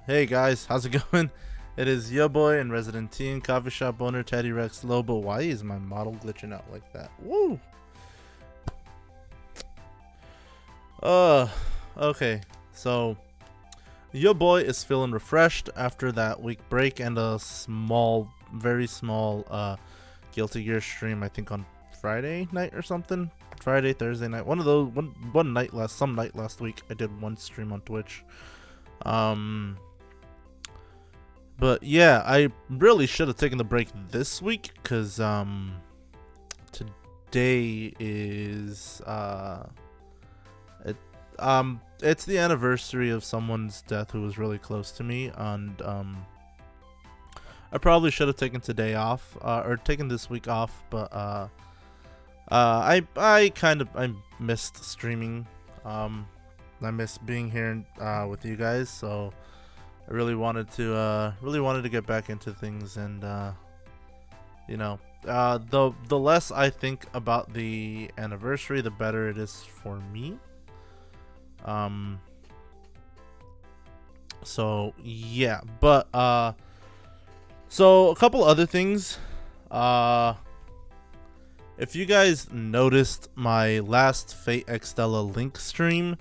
Hey guys, how's it going? It is your boy and resident teen coffee shop owner Teddy Rex Lobo. Why is my model glitching out like that? Woo! Okay. So your boy is feeling refreshed after that week break and a small, very small Guilty Gear stream, I think on Friday night or something. Friday, Thursday night. One of those one night last week I did one stream on Twitch. But yeah, I really should have taken the break this week because today is it's the anniversary of someone's death who was really close to me, and I probably should have taken today off or taken this week off, but I missed streaming. I missed being here with you guys, so I really wanted to get back into things, and the less I think about the anniversary, the better it is for me. So yeah, but so a couple other things. If you guys noticed, my last Fate Extella Link stream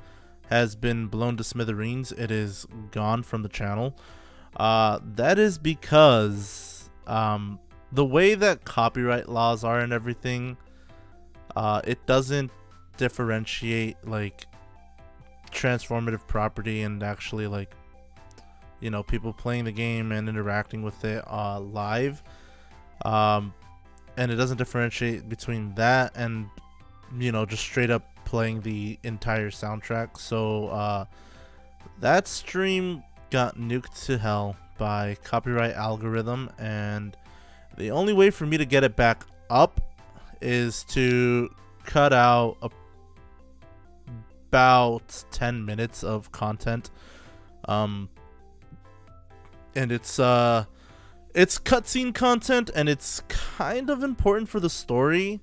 has been blown to smithereens. It is gone from the channel. That is because the way that copyright laws are and everything, it doesn't differentiate like transformative property and actually like, you know, people playing the game and interacting with it live. And it doesn't differentiate between that and, you know, just straight up playing the entire soundtrack. So that stream got nuked to hell by copyright algorithm, and the only way for me to get it back up is to cut out about 10 minutes of content. And it's cutscene content, and it's kind of important for the story.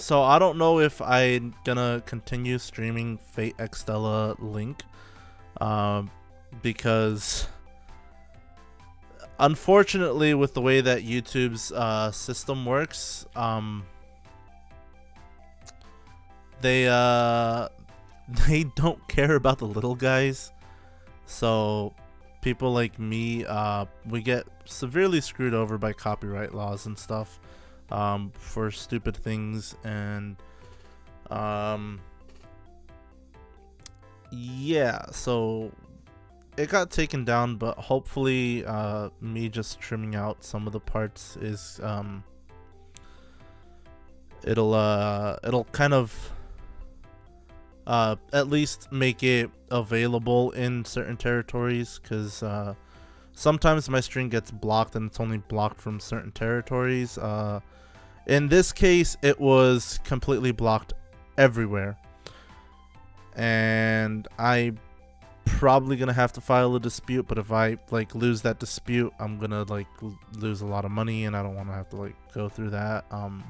So I don't know if I'm gonna continue streaming Fate Extella Link, because unfortunately with the way that YouTube's system works, they don't care about the little guys. So people like me, we get severely screwed over by copyright laws and stuff. For stupid things, and yeah, so it got taken down, but hopefully me just trimming out some of the parts is it'll kind of at least make it available in certain territories, because sometimes my stream gets blocked and it's only blocked from certain territories. In this case, it was completely blocked everywhere, and I probably gonna have to file a dispute. But if I like lose that dispute, I'm gonna like lose a lot of money, and I don't want to have to like go through that. I'm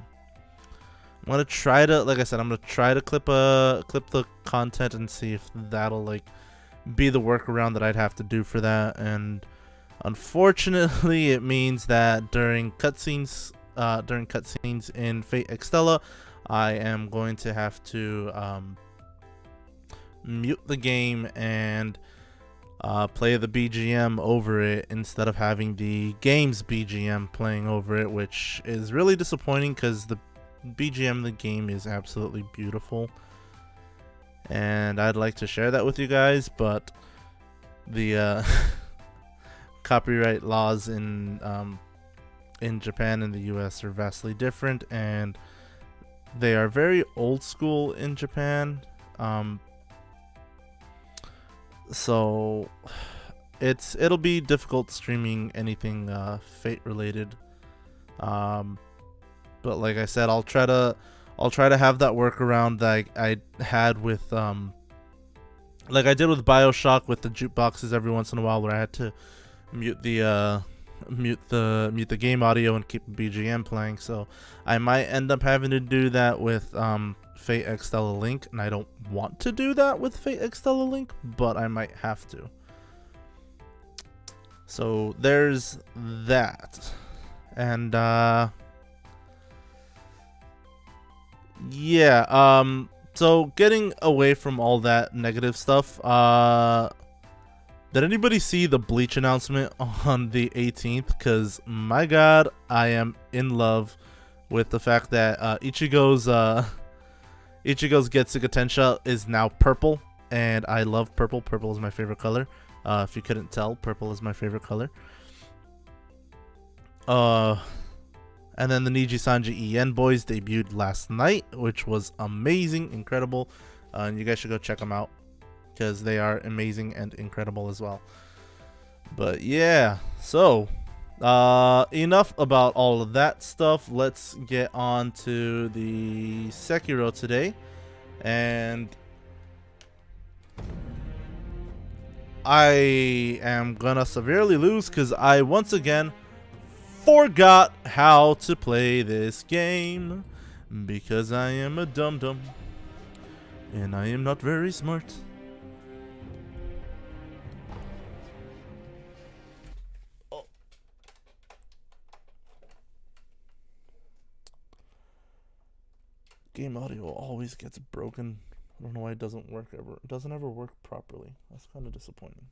gonna try to, like I said, I'm gonna try to clip the content and see if that'll like be the workaround that I'd have to do for that. And unfortunately, it means that during cutscenes in Fate Extella, I am going to have to mute the game and play the BGM over it instead of having the game's BGM playing over it, which is really disappointing because the BGM in the game is absolutely beautiful, and I'd like to share that with you guys, but the copyright laws in Japan and the US are vastly different, and they are very old school in Japan. So it'll be difficult streaming anything Fate related. But like I said, I'll try to have that workaround that I had with like I did with BioShock with the jukeboxes every once in a while, where I had to mute the game audio and keep BGM playing. So I might end up having to do that with Fate Extella Link, and I don't want to do that with Fate Extella Link, but I might have to. So there's that. And yeah, so getting away from all that negative stuff, did anybody see the Bleach announcement on the 18th? Because my god, I am in love with the fact that Ichigo's Getsuga Tensha is now purple, and I love purple. Purple is my favorite color. If you couldn't tell, purple is my favorite color. And then the Niji Sanji EN boys debuted last night, which was amazing, incredible, and you guys should go check them out because they are amazing and incredible as well. But yeah, so enough about all of that stuff. Let's get on to the Sekiro today, and I am gonna severely lose because I once again forgot how to play this game because I am a dum-dum and I am not very smart. Oh. Game audio always gets broken. I don't know why it doesn't work ever. It doesn't ever work properly. That's kind of disappointing.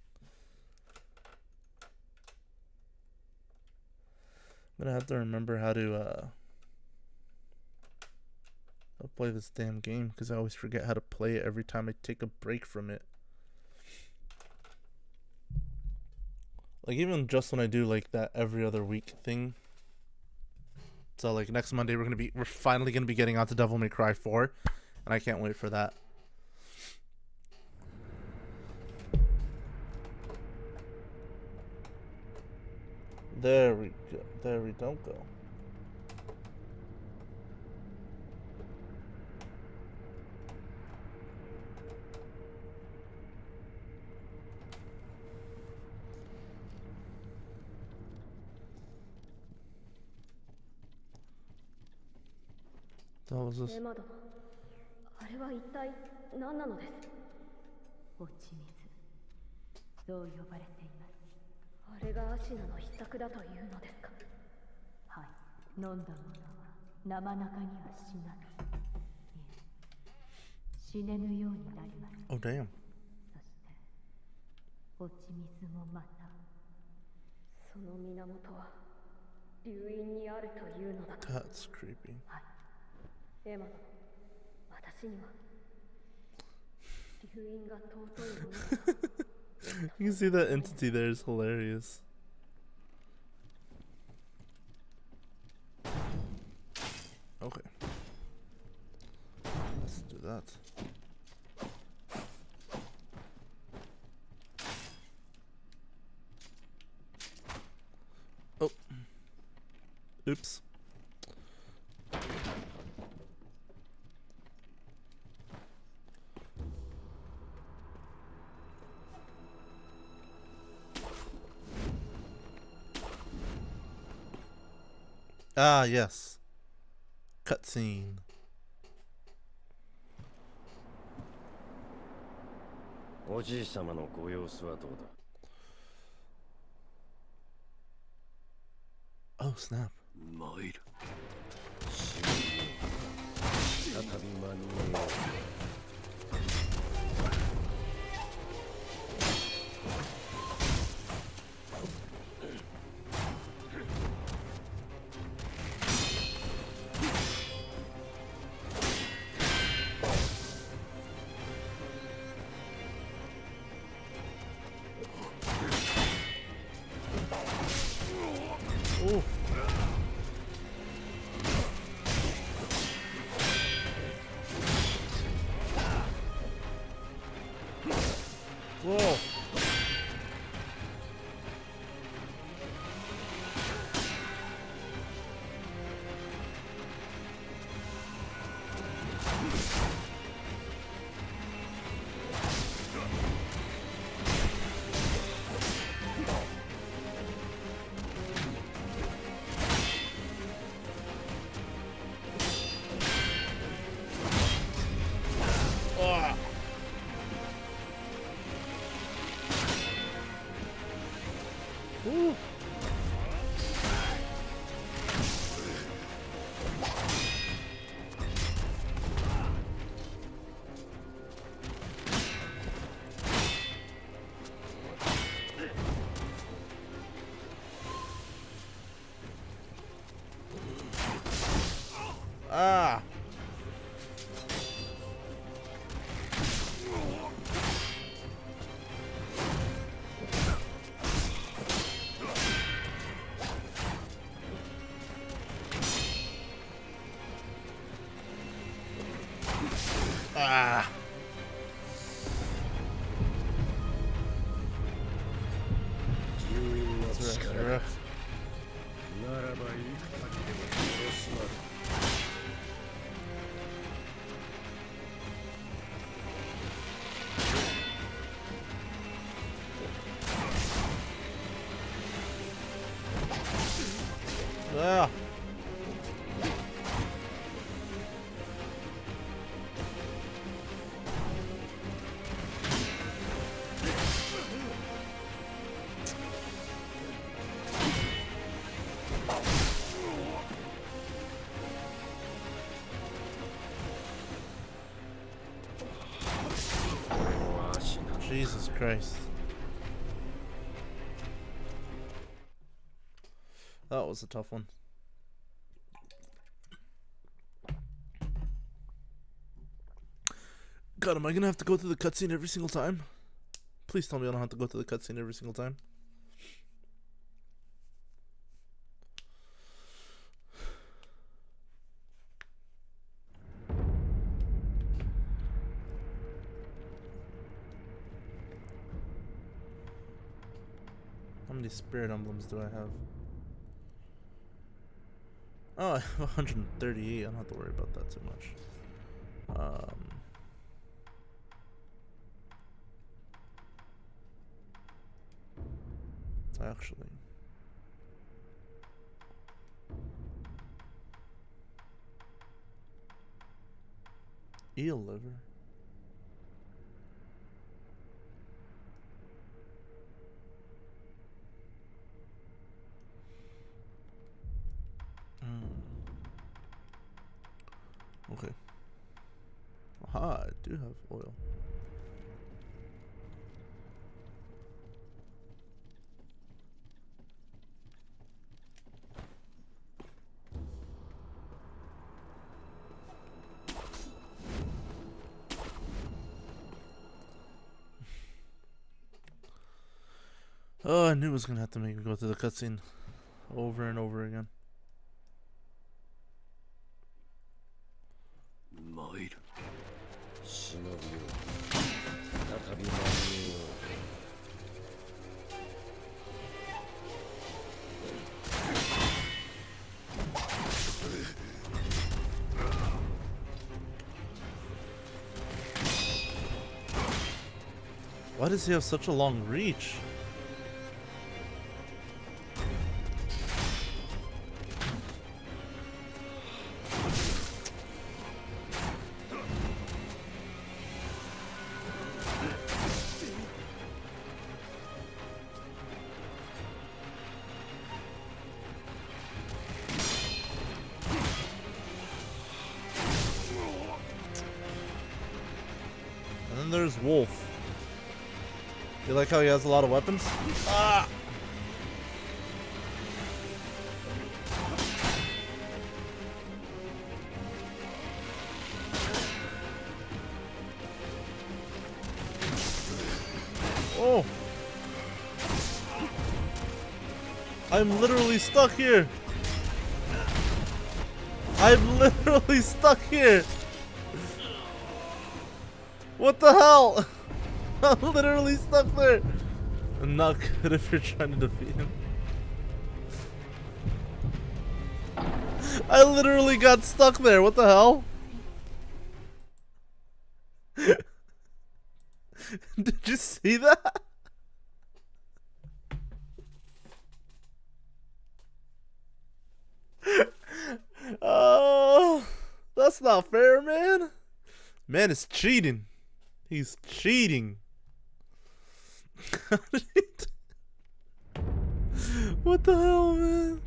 I'm gonna have to remember how to play this damn game because I always forget how to play it every time I take a break from it. Like even just when I do like that every other week thing. So like next Monday we're finally gonna be getting onto Devil May Cry 4, and I can't wait for that. There we go. There we don't go. What was this? Oh damn. That's creepy. You can see that entity there is hilarious. Okay. Let's do that. Oh. Oops. Ah, yes. Cutscene. Oh, snap. Ooh. Whoa. Ah. Resurrect. Ah. Jesus Christ. That was a tough one. God, am I gonna have to go through the cutscene every single time? Please tell me I don't have to go through the cutscene every single time. How many spirit emblems do I have? Oh, I have 138. I don't have to worry about that too much. Actually, eel liver. Okay. Aha, I do have oil. Oh, I knew it was gonna have to make me go through the cutscene over and over again. Why does he have such a long reach? And then there's Wolf. You like how he has a lot of weapons? Ah! Oh! I'm literally stuck here! I'm literally stuck here! What the hell? I'm literally stuck there! I'm not good if you're trying to defeat him. I literally got stuck there, what the hell? Did you see that? Oh, that's not fair, man. Man is cheating. He's cheating. What the hell, man?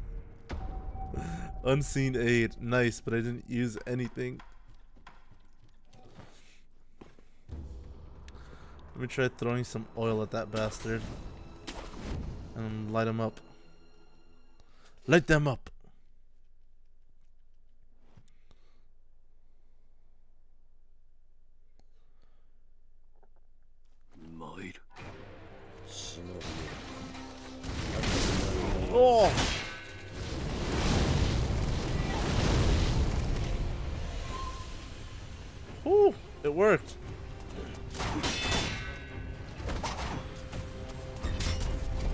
Unseen aid. Nice, but I didn't use anything. Let me try throwing some oil at that bastard. And light him up. Light them up. Oh! Whew, it worked. worked.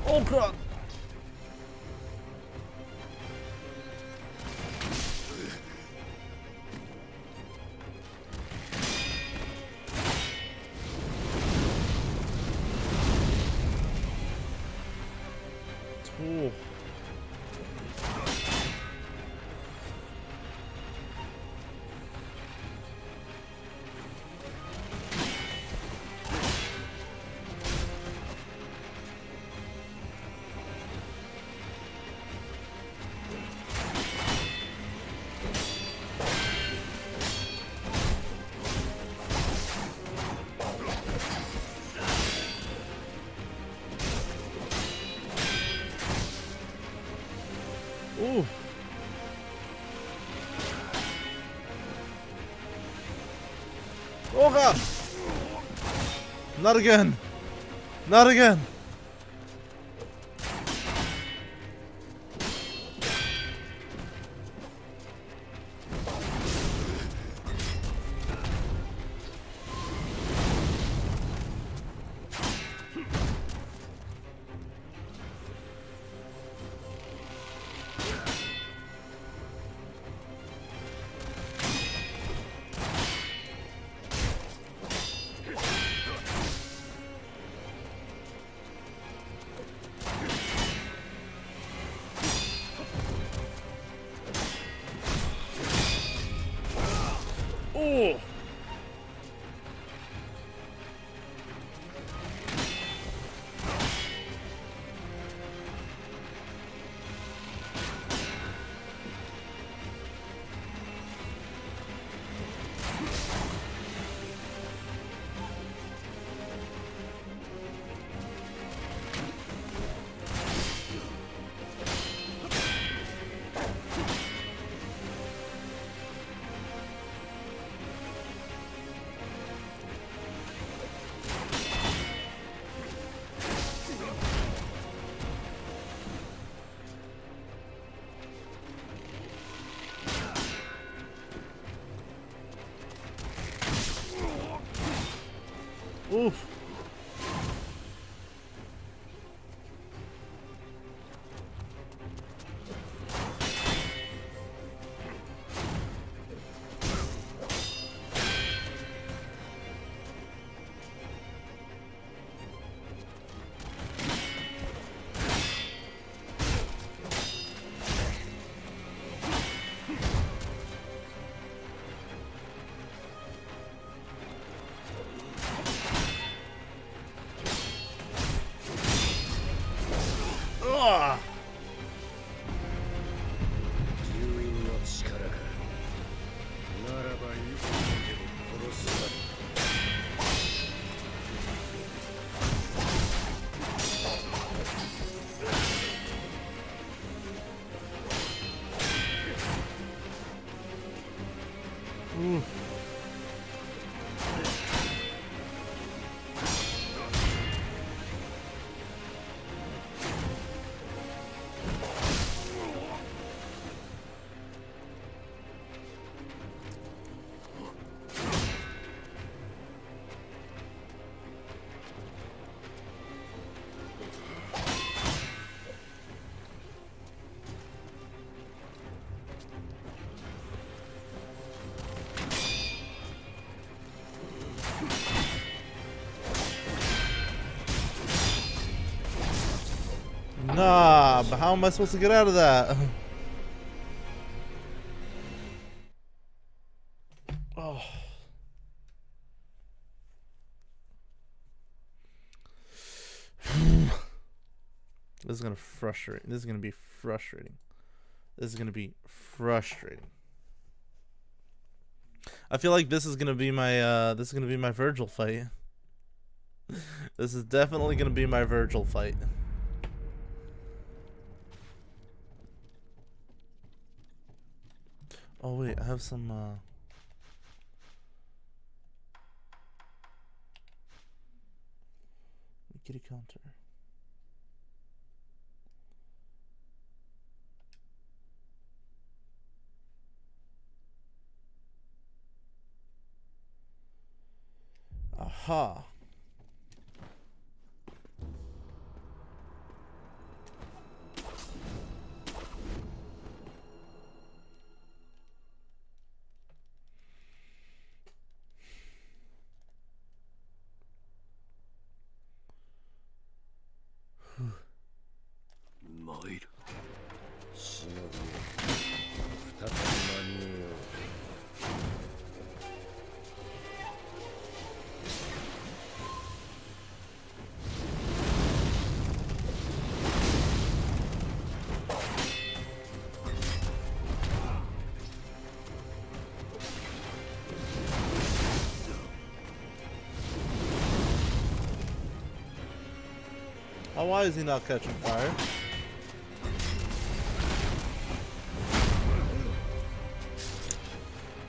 Oh god. Ooh. Ooh. Oh god! Not again! Not again! Oh! Oof. Ugh. Ooh. Nah, but how am I supposed to get out of that? Oh. This is gonna frustrate. This is gonna be frustrating. This is gonna be frustrating. I feel like this is gonna be my Virgil fight. This is definitely gonna be my Virgil fight. Oh wait, I have some get a counter. Ha. Why is he not catching fire?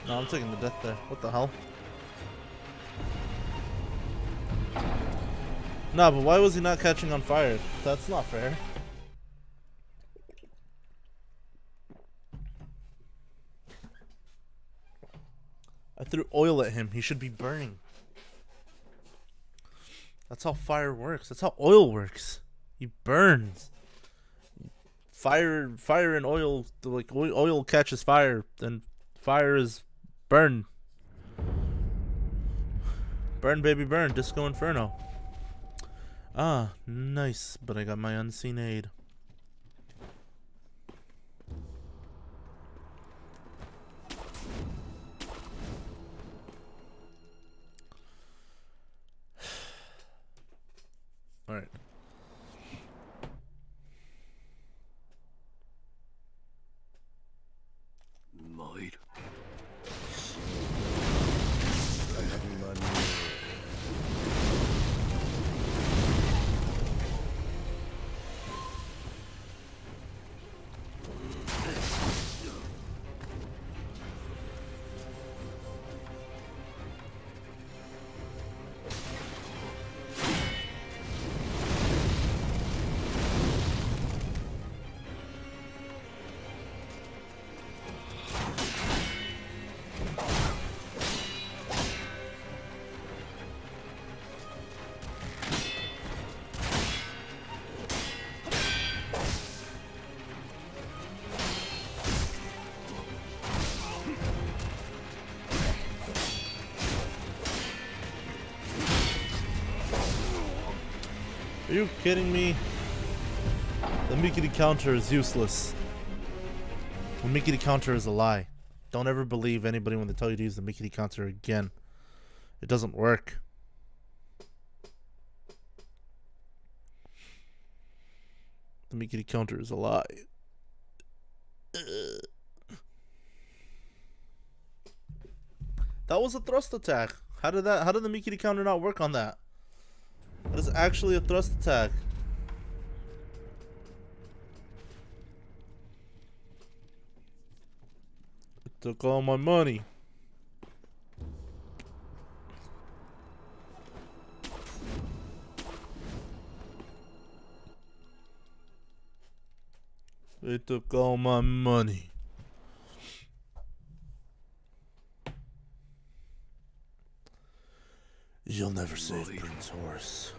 No, I'm taking the death there. What the hell? No, but why was he not catching on fire? That's not fair. I threw oil at him. He should be burning. That's how fire works. That's how oil works. He burns. Fire and oil, like oil catches fire, and fire is burn. Burn, baby, burn. Disco Inferno. Ah, nice. But I got my unseen aid. All right. Are you kidding me? The Mikiri counter is useless. The Mikiri counter is a lie. Don't ever believe anybody when they tell you to use the Mikiri counter again. It doesn't work. The Mikiri counter is a lie. That was a thrust attack. How did the Mikiri counter not work on that? That is actually a thrust attack. It took all my money. It took all my money. You'll never save Prince Horse.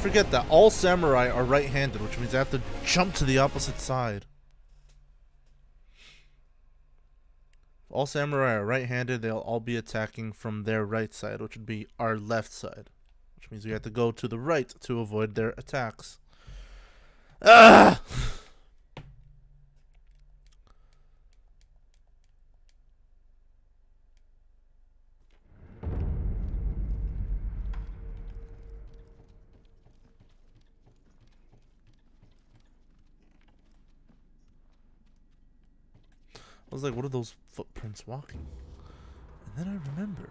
forget that all samurai are right-handed, which means I have to jump to the opposite side. If all samurai are right-handed, they'll all be attacking from their right side, which would be our left side. Which means we have to go to the right to avoid their attacks. Ah! I was like, what are those footprints walking? And then I remembered.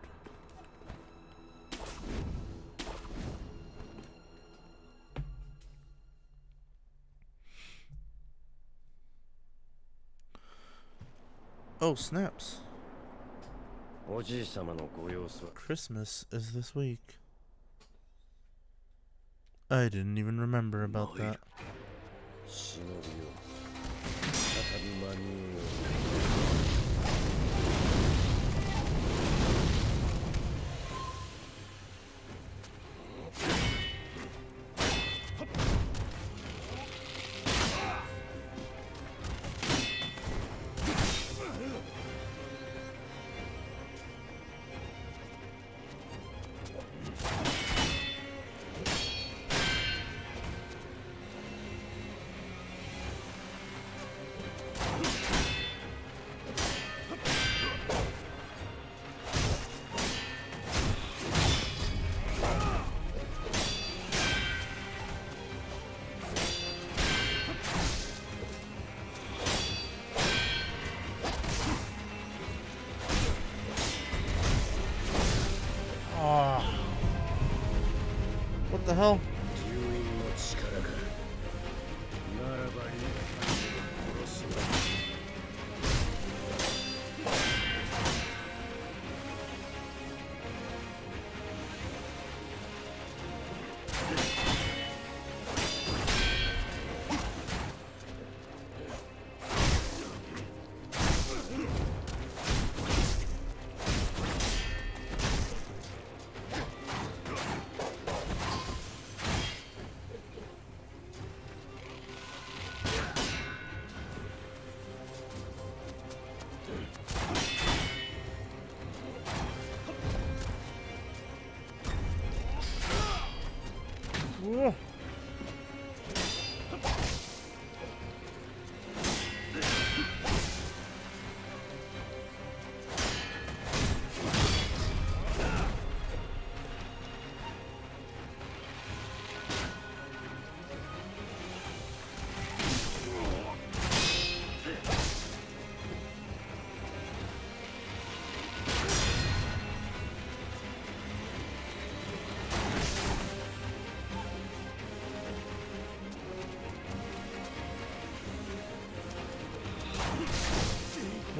Oh, snaps. Christmas is this week. I didn't even remember about that. What the hell? Whoa.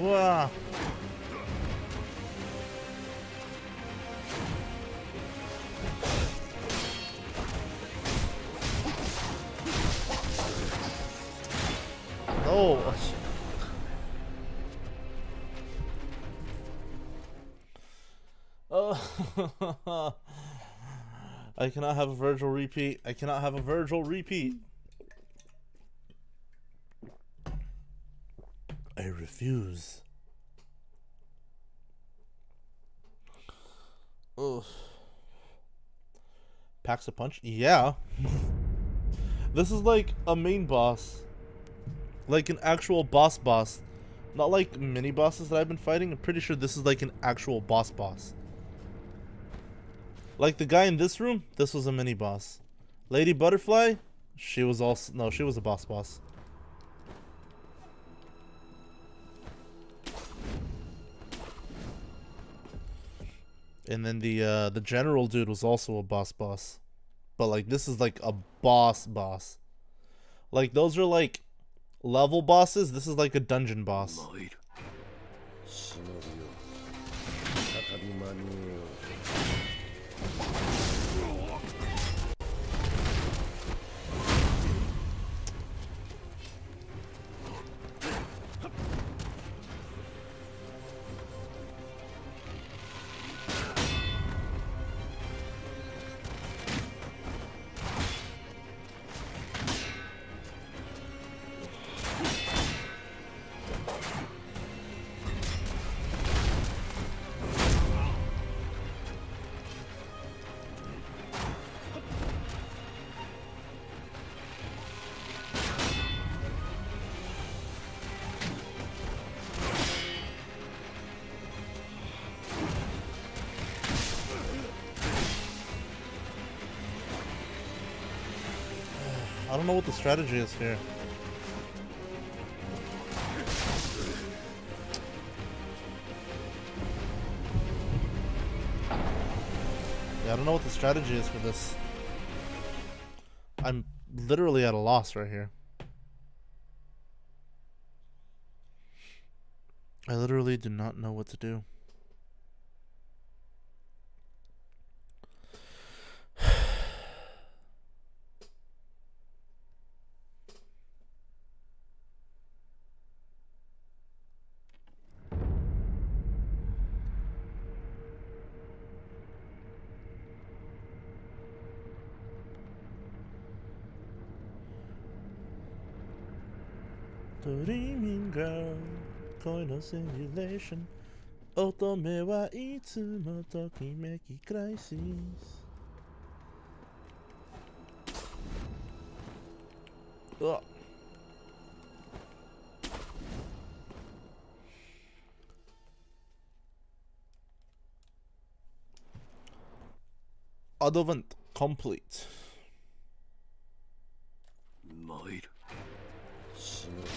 Wow. Oh. Oh. I cannot have a Virgil repeat. I cannot have a Virgil repeat. I refuse. Ugh. Packs a punch? Yeah. This is like a main boss. Like an actual boss. Not like mini bosses that I've been fighting. I'm pretty sure this is like an actual boss. Like the guy in this room, this was a mini boss. Lady Butterfly, she was also, no, she was a boss. And then the general dude was also a boss. But like this is like a boss. Like those are like level bosses. This is like a dungeon boss. I don't know what the strategy is here. Yeah, I don't know what the strategy is for this. I'm literally at a loss right here. I literally do not know what to do. Dreaming girl,恋のシミュレーション。乙女はいつもときめきクライシス。うわ。Advent complete. 参る。忍びよ。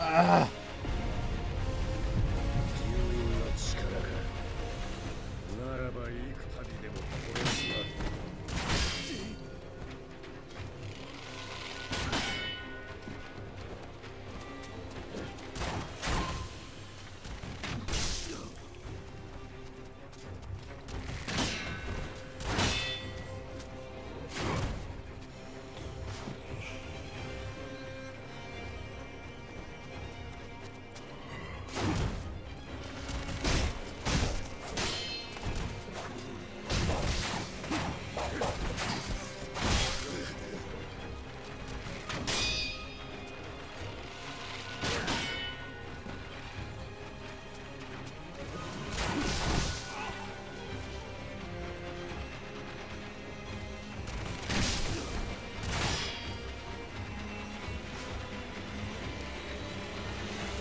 ああ。住民の力か。ならば幾度でも殺すまで。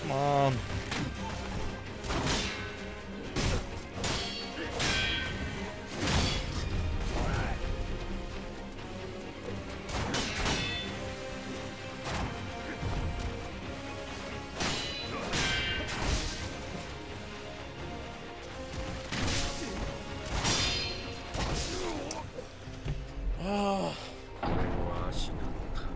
Come on. Ah. 俺の足のため。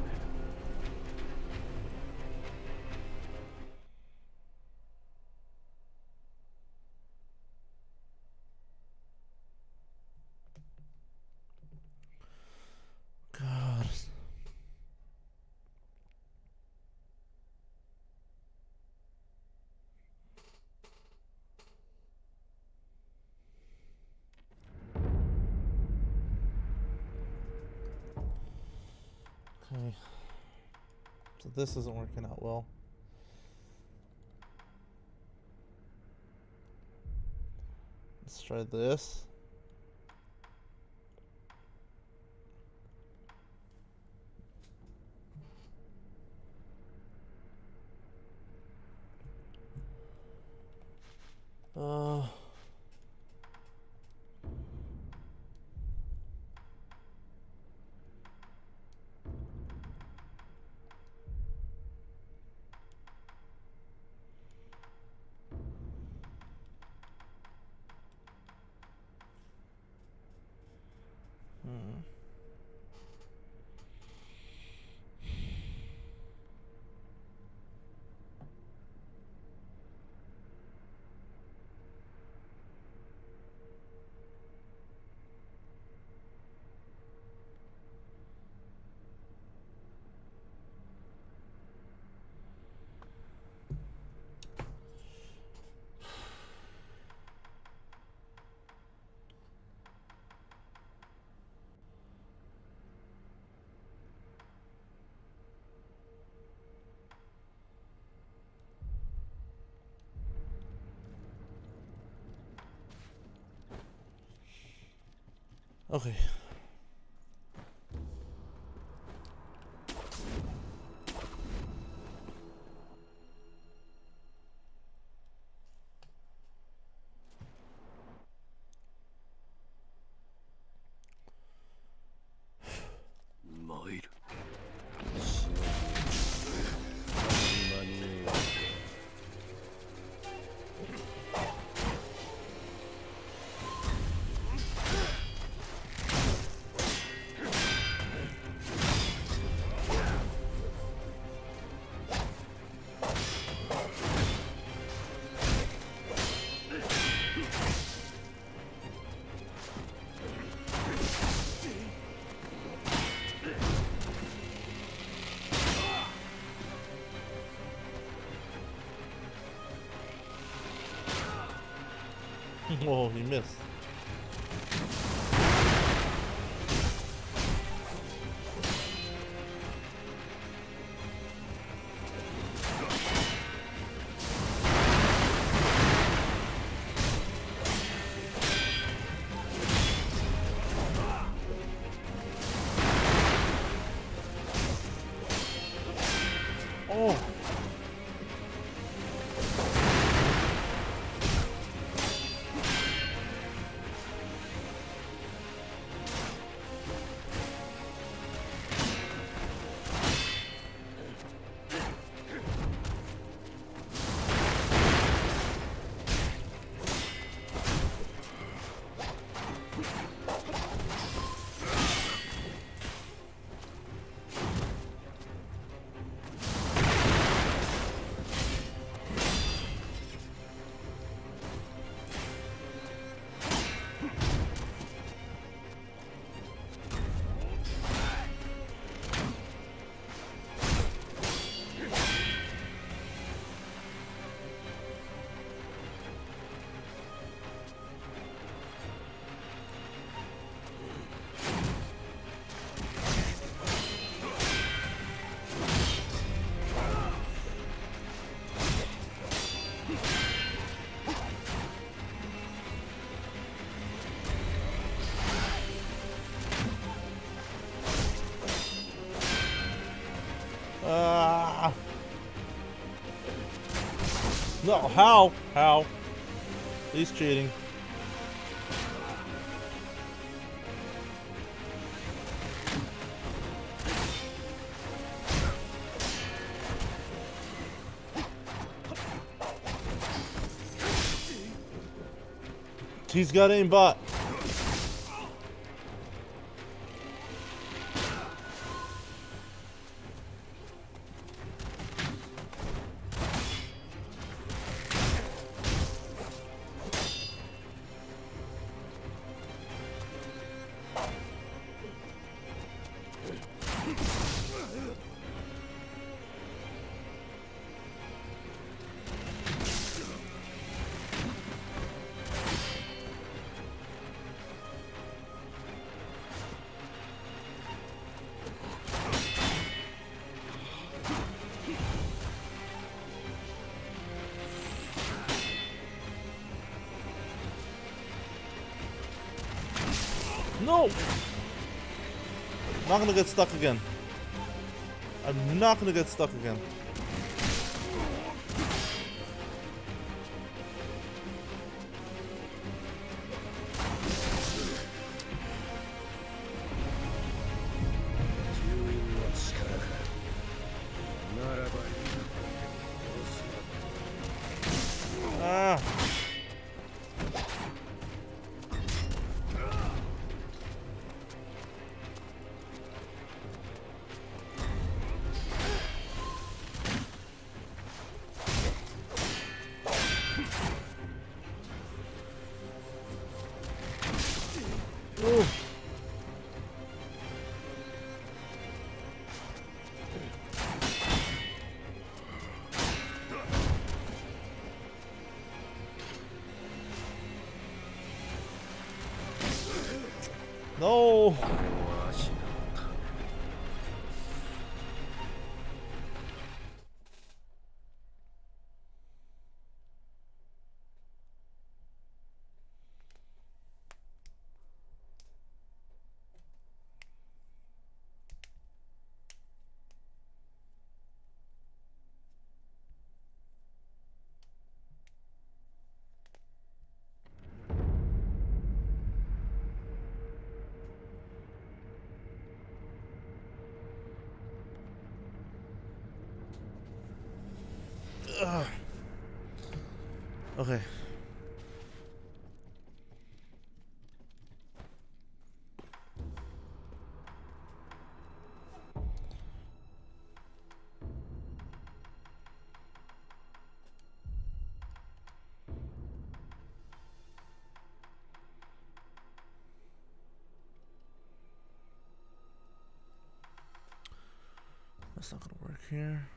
God. Okay. So this isn't working out well. Let's try this. Uh Okay. Whoa, he missed. Oh. Ah. No, how? How? He's cheating. He's got aimbot. No! Not gonna get stuck again. I'm not gonna get stuck again. Ah! Ooh. No! Okay. That's not gonna work here.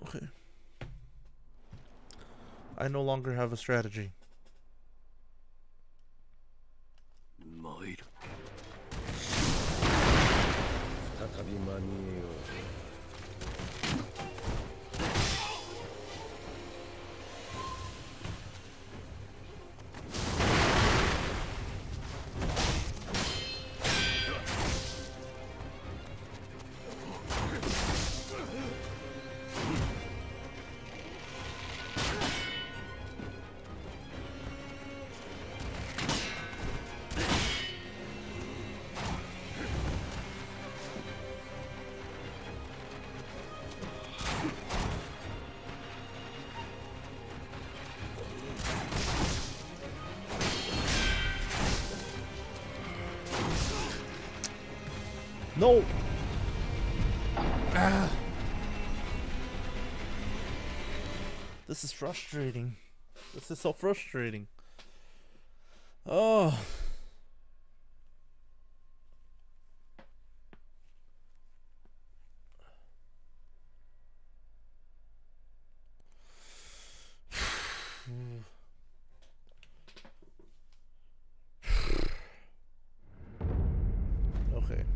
Okay. I no longer have a strategy. 参る。再び間に合えよう。No! Ah. This is frustrating. This is so frustrating. Oh. Okay.「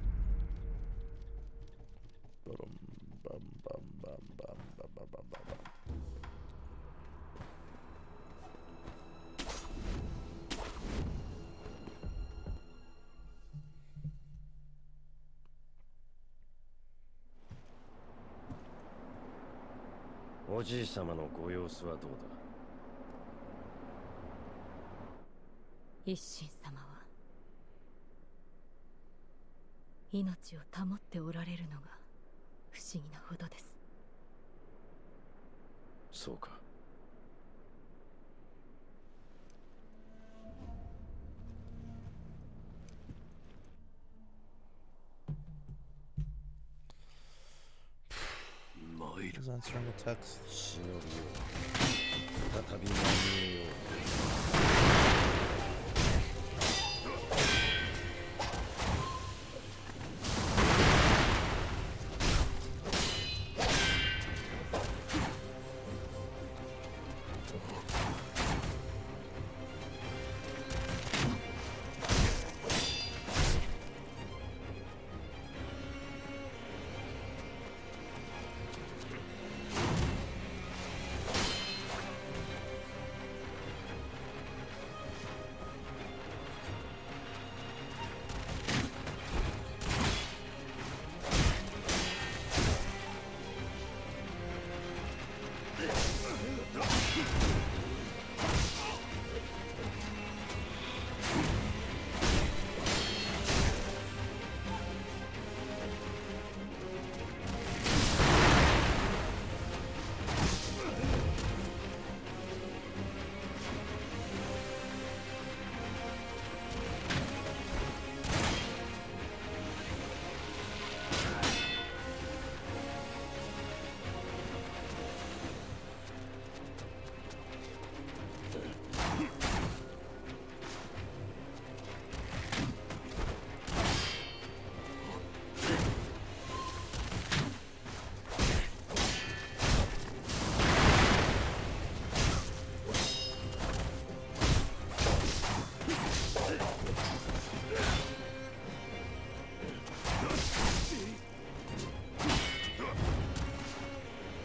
おじい様のご様子はどうだ?」一心様は命を保っておられるのが不思議なほどです。そうか。参る。 He's answering a text. 忍びよう。再び間に合えよう。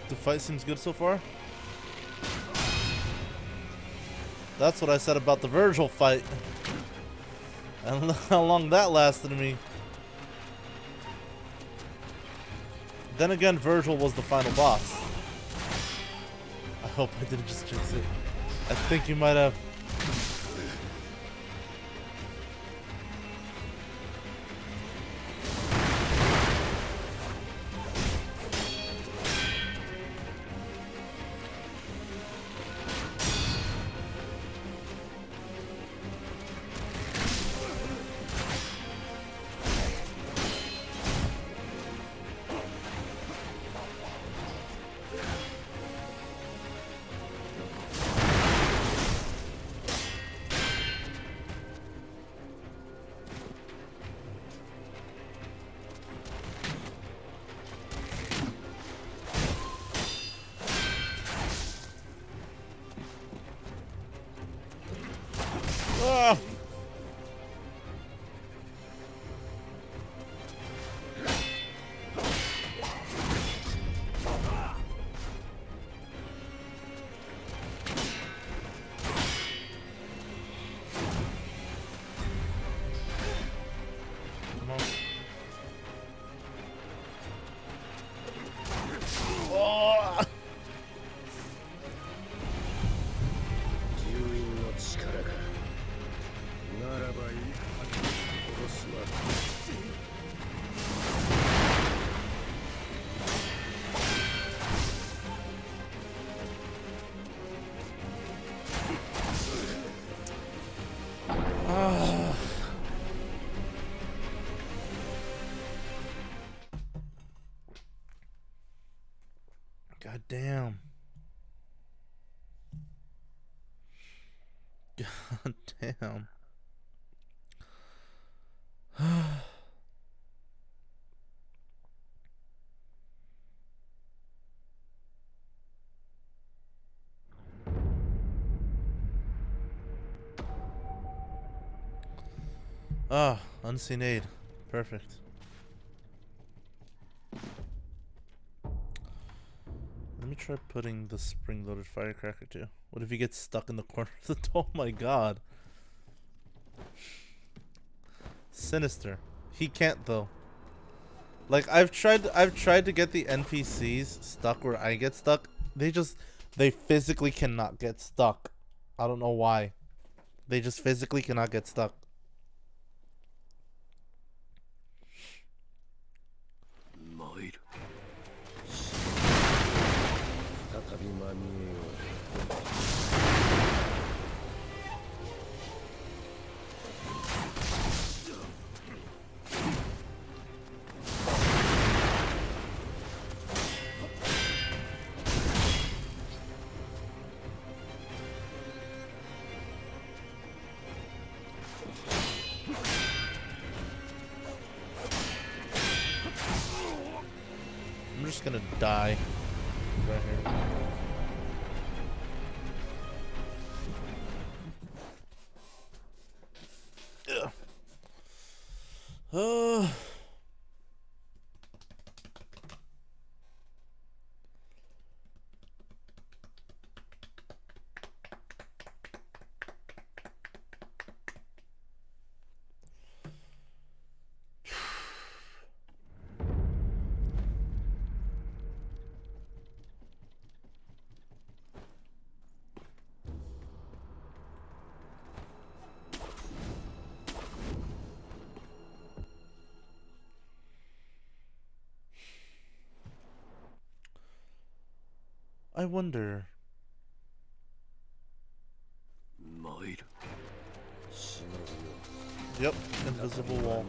The fight seems good so far. That's what I said about the Virgil fight. And look how long that lasted me. Then again, Virgil was the final boss. I hope I didn't just jinx it. I think you might have. Ah! Come on. Oh! 住院の力か。ならばいいか。殺すわ。Ah. God damn. God damn. Ah, unseen aid. Perfect. Let me try putting the spring-loaded firecracker too. What if he gets stuck in the corner of the door? Oh my god. Sinister. He can't though. Like I've tried to get the NPCs stuck where I get stuck. They physically cannot get stuck. I don't know why. They just physically cannot get stuck. I'm just gonna die right here. Ugh. I wonder. Yep, invisible wall.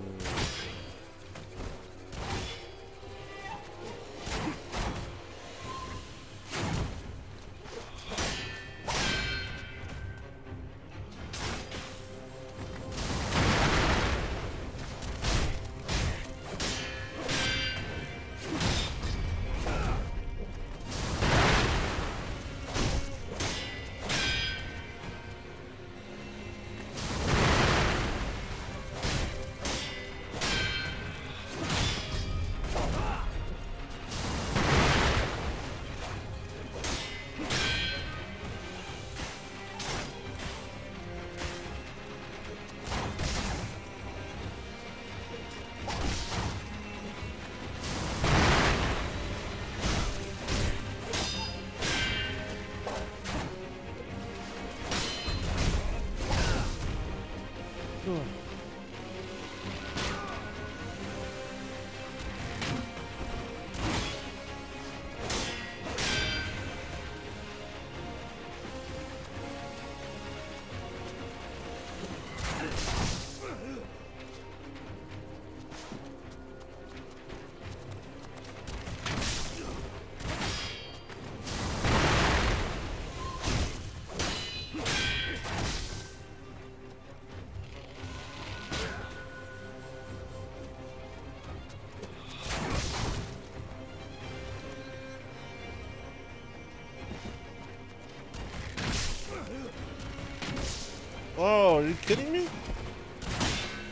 Oh, are you kidding me?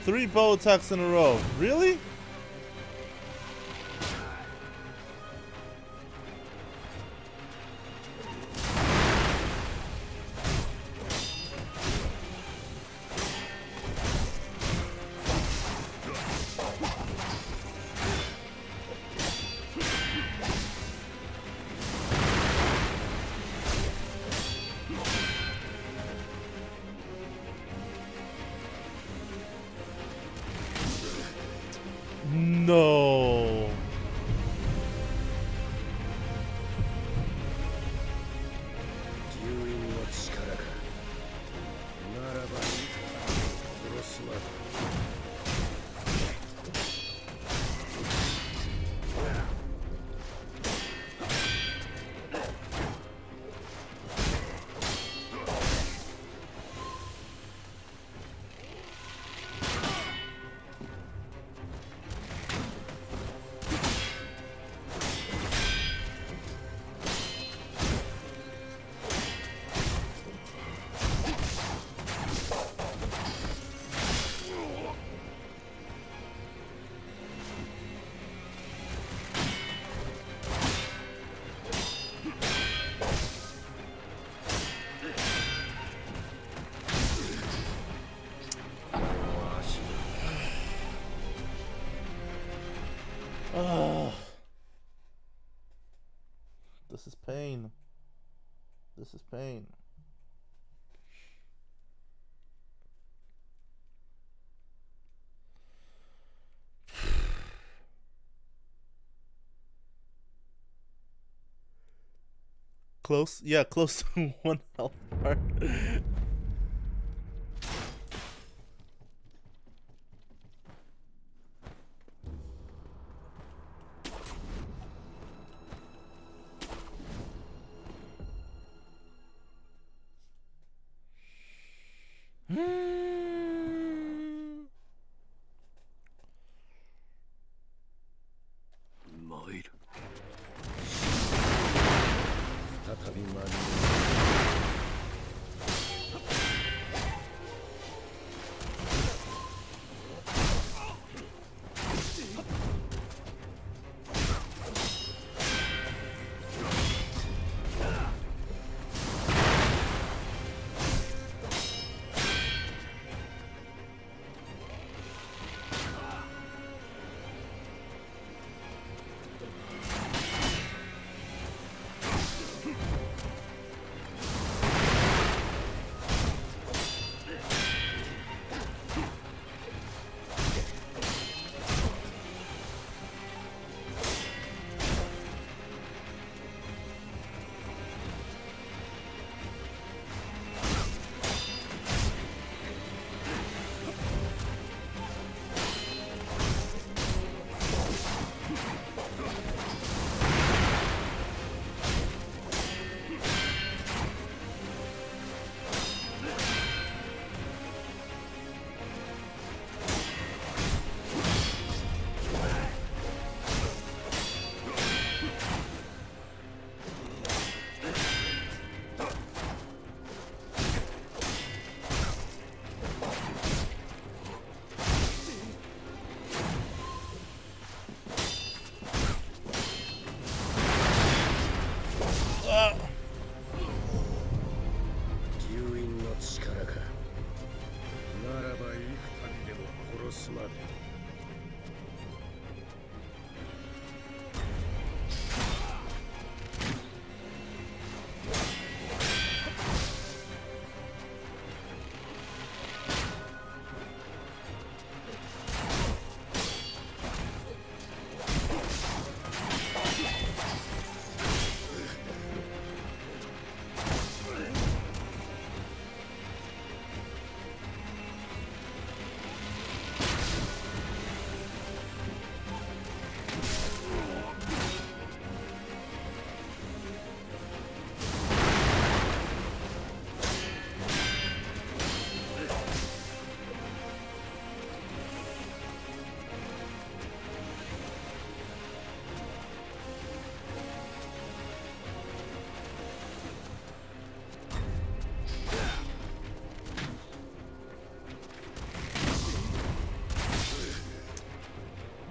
3 bow attacks in a row. Really? No. This is pain. This is pain. Close? Yeah, close to 1 health bar.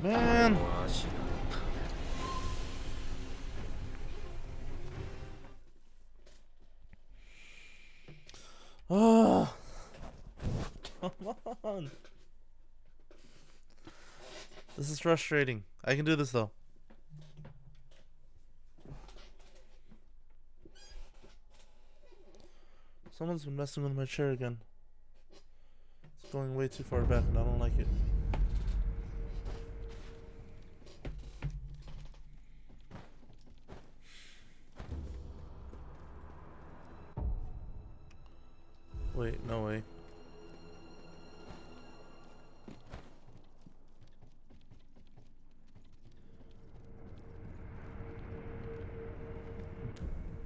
Man. Oh, come on. This is frustrating. I can do this though. Someone's been messing with my chair again. It's going way too far back and I don't like it. Wait, no way.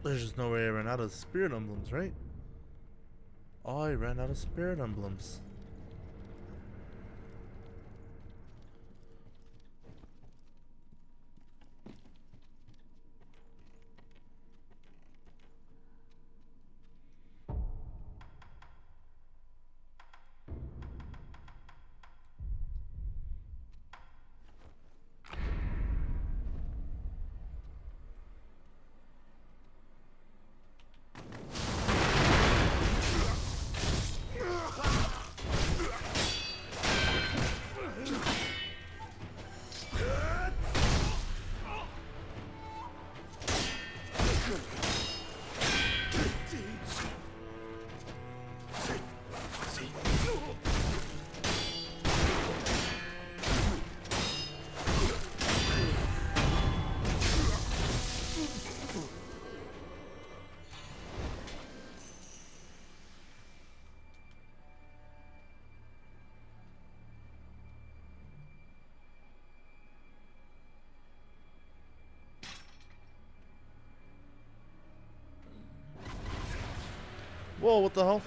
There's just no way I ran out of spirit emblems, right? Oh, I ran out of spirit emblems. Whoa, what the hell?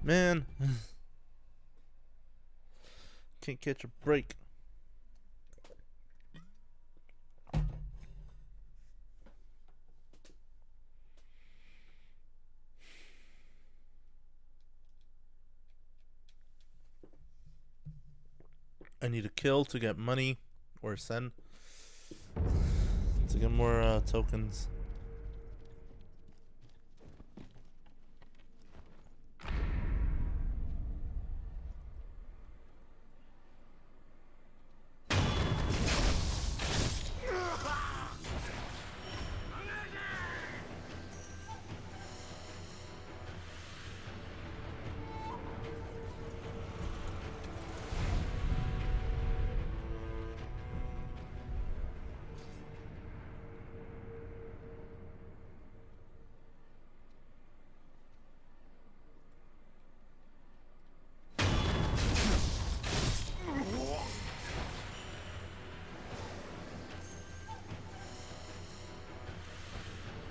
Man. Can't catch a break. I need a kill to get money or send to get more tokens.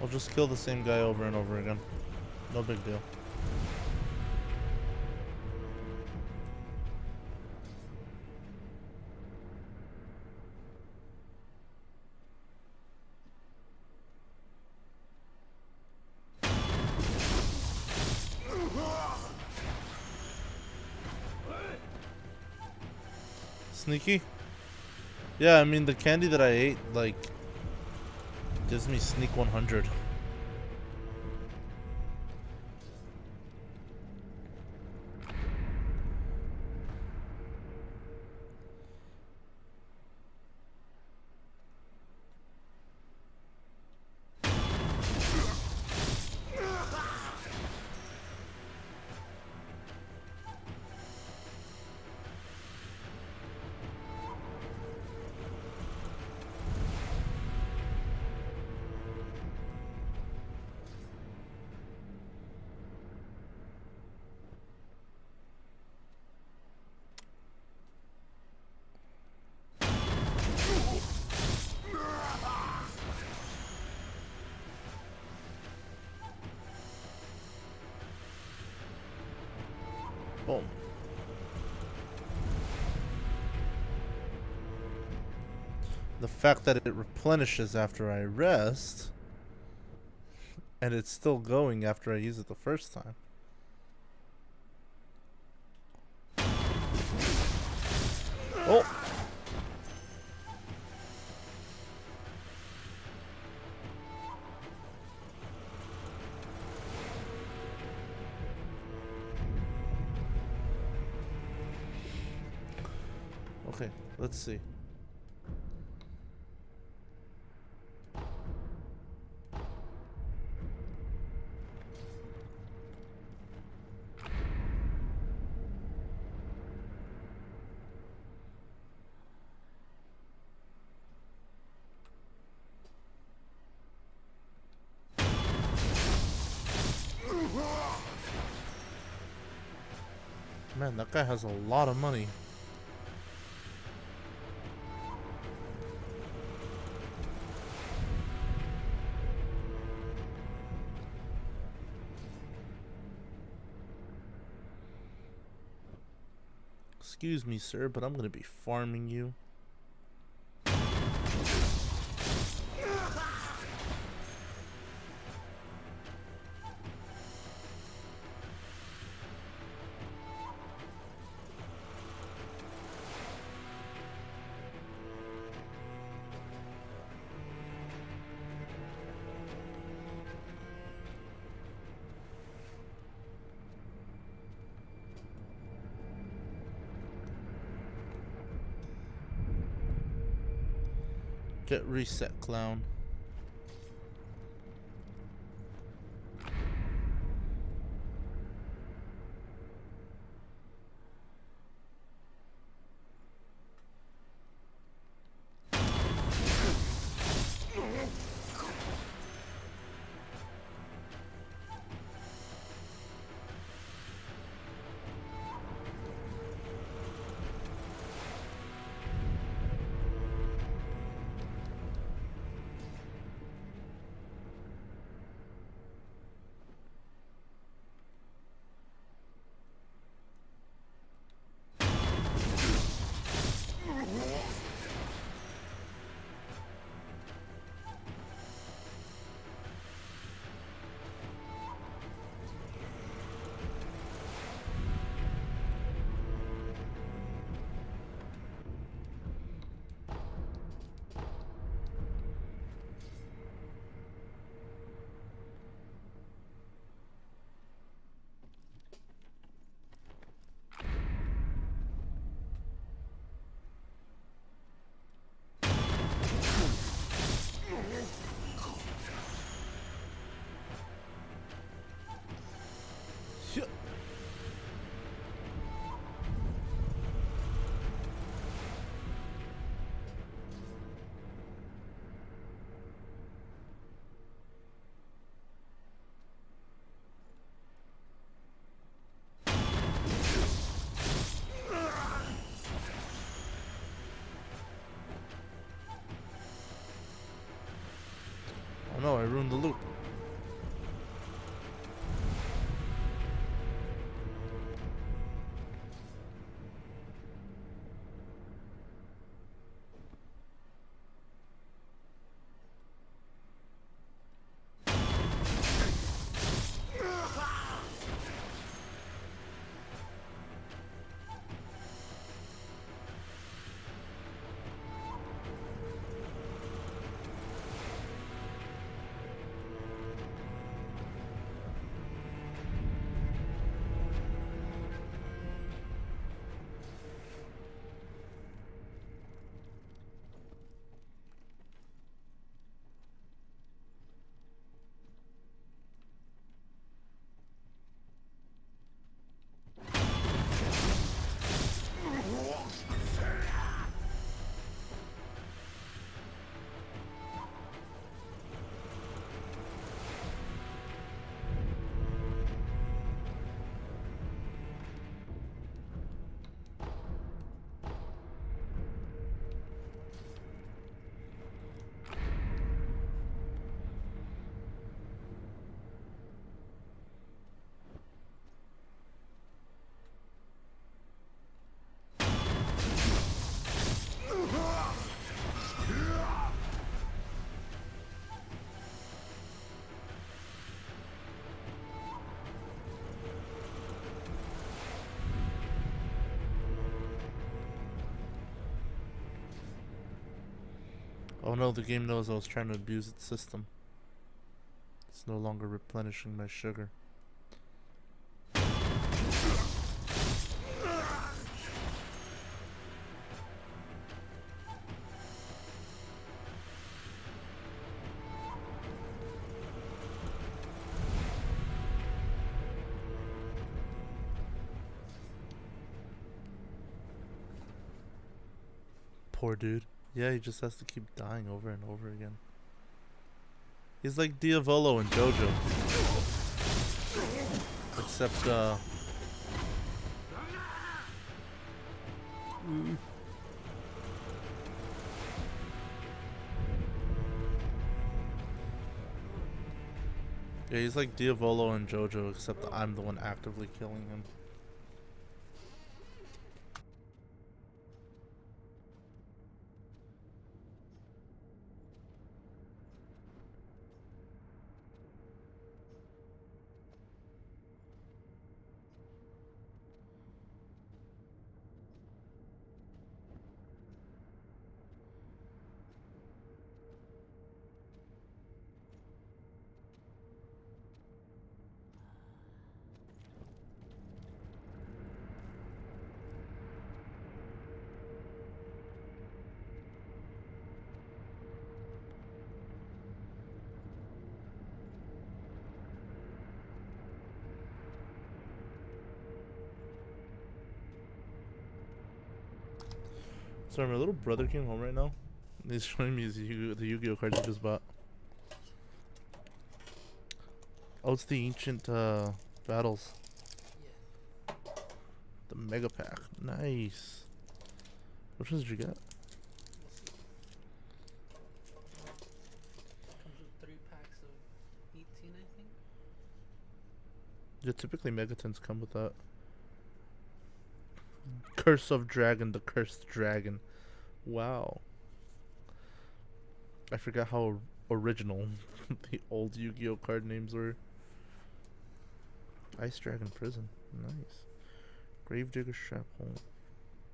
I'll just kill the same guy over and over again. No big deal. Sneaky? Yeah, I mean the candy that I ate, like, Gives me sneak 100. Boom. The fact that it replenishes after I rest, and it's still going after I use it the first time. Oh! Okay, let's see. Man, that guy has a lot of money. Excuse me, sir, but I'm gonna be farming you. Get reset, clown. Shit. Oh no, I ruined the loop. Oh no, the game knows I was trying to abuse its system. It's no longer replenishing my sugar. Poor dude. Yeah, he just has to keep dying over and over again. He's like Diavolo and JoJo. Except, yeah, he's like Diavolo and JoJo, except I'm the one actively killing him. Sorry, my little brother came home right now. He's showing me his the Yu-Gi-Oh cards he just bought. Oh, it's the ancient battles. The mega pack. Nice. Which ones did you get? Comes with 3 packs of 18, I think. Yeah, typically Megatons come with that. Curse of Dragon, the Cursed Dragon. Wow. I forgot how original the old Yu-Gi-Oh card names were. Ice Dragon Prison. Nice. Gravedigger Strap Hole.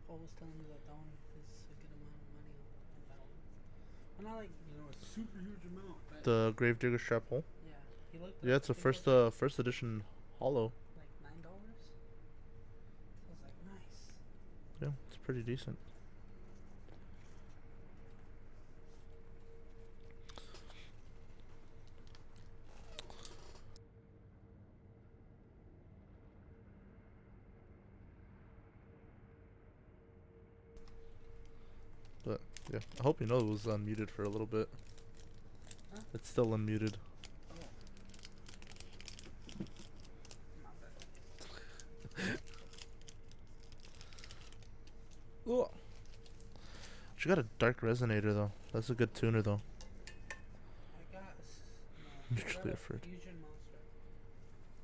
Paul was telling me that one is a good amount of money on that one. Well, not like, a super huge amount, but The Gravedigger Strap Hole? yeah. He looked Yeah, it's a he first looked first edition holo. like $9. I was like, nice. Yeah, it's pretty decent. But yeah, I hope you know it was unmuted for a little bit. Huh? It's still unmuted. Oh. Not bad. Ugh. She got a dark resonator though. That's a good tuner though. I got Mutually I got a afraid. fusion monster.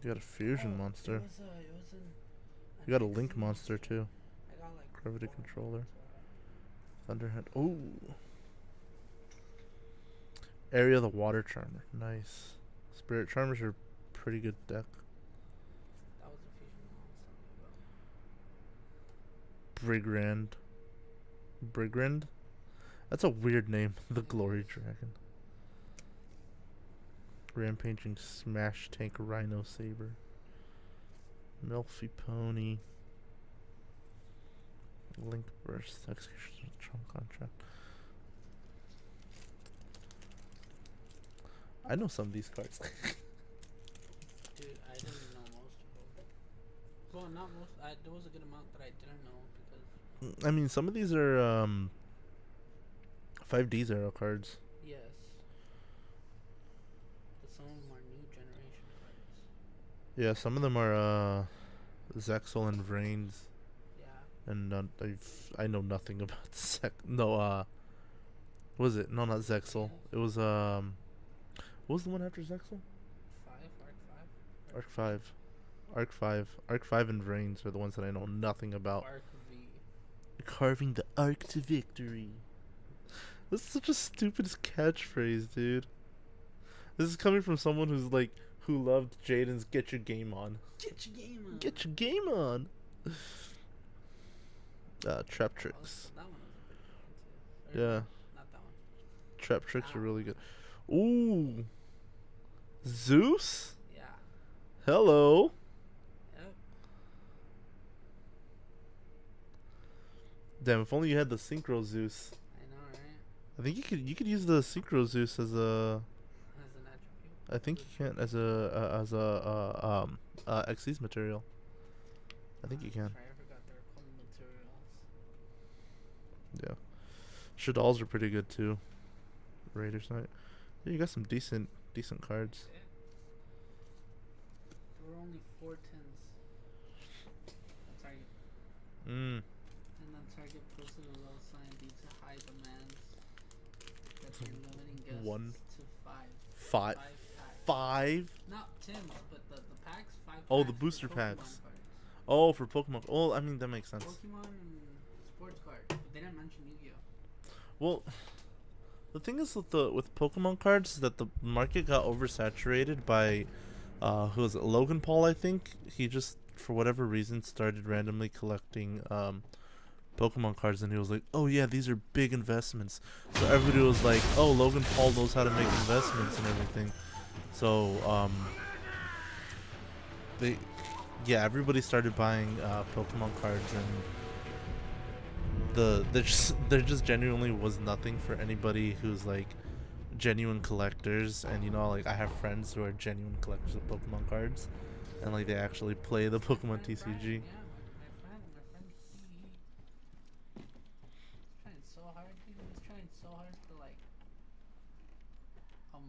You got a fusion monster. It was in You got a link monster too. I got like Gravity 4 controller. monsters. Thunderhead. Oh. Area of the Water Charmer. Nice. Spirit Charmers are pretty good deck. That was a fusion monster. Brigrand. Brigrand? That's a weird name. The Glory Dragon. Rampaging Smash Tank Rhino Saber. Melfi Pony. Link Burst. Execution of Trump Contract. I know some of these cards. Dude, I didn't know most of them. Well, not most. There was a good amount that I didn't know because. I mean, some of these are 5D Zero cards. Yes. But some of them are new generation cards. Yeah, some of them are Zexal and Vrains. Yeah. And I know nothing about what was it? No, not Zexal. It was what was the one after Zexal? Arc 5. Arc 5 and Vrains are the ones that I know nothing about. Arc V. Carving the Arc to victory. This is such a stupid catchphrase, dude. This is coming from someone who loved Jaden's "Get Your Game On." Get your game on. Get your game on. Trap Tricks. That one was a pretty good one too. Or Yeah. Not that one. trap tricks are really good. Ooh. Zeus? Yeah. Hello. Yep. Damn, if only you had the Synchro Zeus. I know, right? I think you could use the Synchro Zeus as a. As an attribute. I think you can as a Xyz material. I think you can. That's right, I forgot they were called materials. Yeah. Shadalls are pretty good too. Raiders Knight. Yeah, you got some decent cards. That's it. There were only 4 tins. On target. Mm. And on target posted a low sign due to high demands. That you're limiting guests One. to 5. Five. 5 packs. 5? Not tins, but the packs. 5 Oh, packs the booster for Pokemon packs. cards. Oh, for Pokemon. Oh, I mean that makes sense. Pokemon and sports cards. But they didn't mention Yu-Gi-Oh. Well, the thing is with Pokemon cards is that the market got oversaturated by who was it? Logan Paul, I think. He just for whatever reason started randomly collecting Pokemon cards, and he was like, "Oh yeah, these are big investments." So everybody was like, "Oh, Logan Paul knows how to make investments and everything." So everybody started buying Pokemon cards, and there just genuinely was nothing for anybody who's like genuine collectors. And you know, like I have friends who are genuine collectors of Pokemon cards, and like they actually play the Pokemon TCG. Yeah, my friend, he's trying so hard, dude. He's trying so hard for like a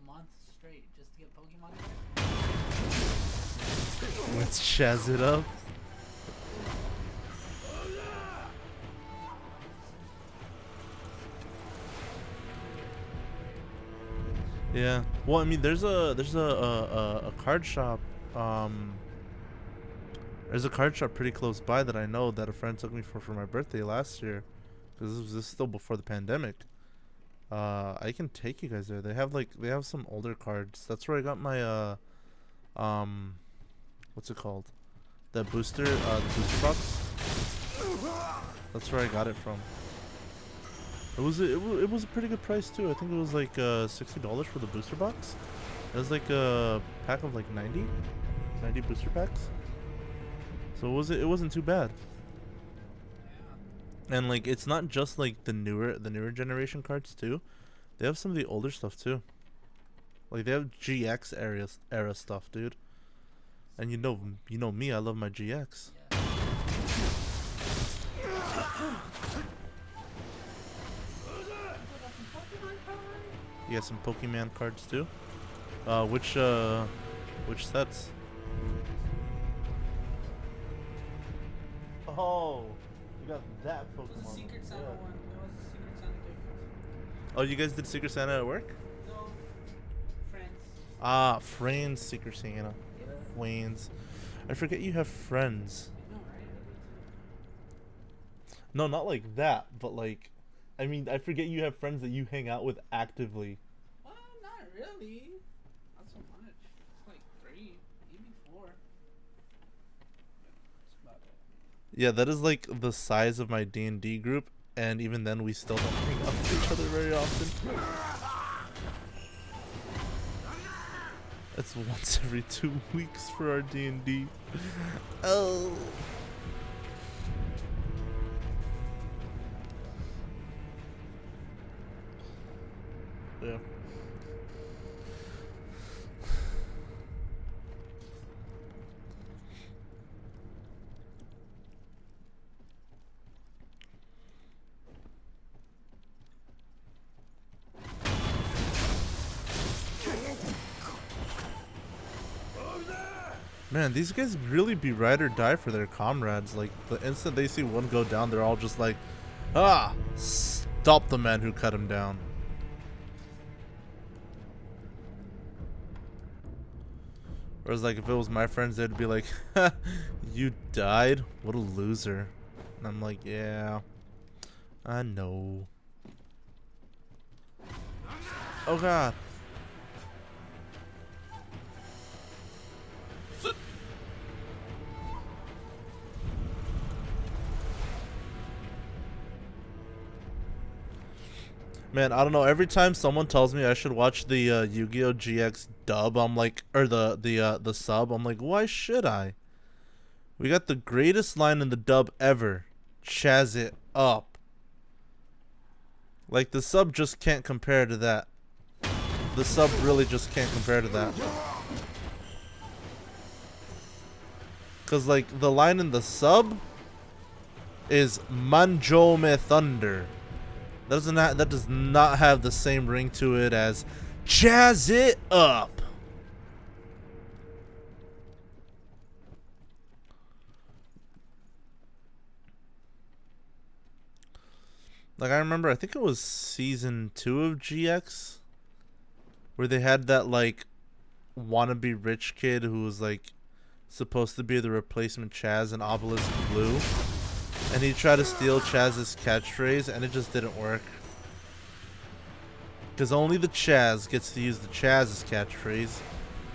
month straight just to get Pokemon cards. Let's chaz it up. Yeah. Well, I mean, there's a card shop. There's a card shop pretty close by that I know that a friend took me for my birthday last year, because this was still before the pandemic. I can take you guys there. They have some older cards. That's where I got my what's it called? The booster box. That's where I got it from. It was a pretty good price too. I think it was like $60 for the booster box. It was like a pack of like 90 booster packs. So it wasn't too bad. And like it's not just like the newer generation cards too. They have some of the older stuff too. Like they have GX era stuff, dude. And you know me, I love my GX. You got some Pokemon cards too. Which sets? Oh, you got that Pokemon. It was a Secret Santa one. It was a Secret Santa gift. Oh, you guys did Secret Santa at work? No. Friends. Ah, friends Secret Santa. Yeah. Friends. I forget you have friends. I know, right? No, not like that, but like, I mean, I forget you have friends that you hang out with actively. Well, not really. Not so much. It's like 3, maybe 4. That's about it. Yeah, that is like the size of my D&D group, and even then we still don't hang out with each other very often. It's once every 2 weeks for our D&D. Oh. Yeah. Man, these guys really be ride or die for their comrades. Like, the instant they see one go down, they're all just like, ah, stop the man who cut him down. Whereas, like, if it was my friends, they'd be like, ha, you died? What a loser. And I'm like, yeah, I know. Oh, God. Man, I don't know. Every time someone tells me I should watch the Yu-Gi-Oh GX dub, I'm like, or the sub, I'm like, why should I? We got the greatest line in the dub ever. Chaz it up. Like, the sub just can't compare to that. The sub really just can't compare to that. Cause like the line in the sub is Manjo me thunder. That does not have the same ring to it as Chaz it up. Like I remember, I think it was season 2 of GX where they had that like wannabe rich kid who was like supposed to be the replacement Chaz in Obelisk Blue, and he tried to steal Chaz's catchphrase and it just didn't work. Because only the Chaz gets to use the Chaz's catchphrase,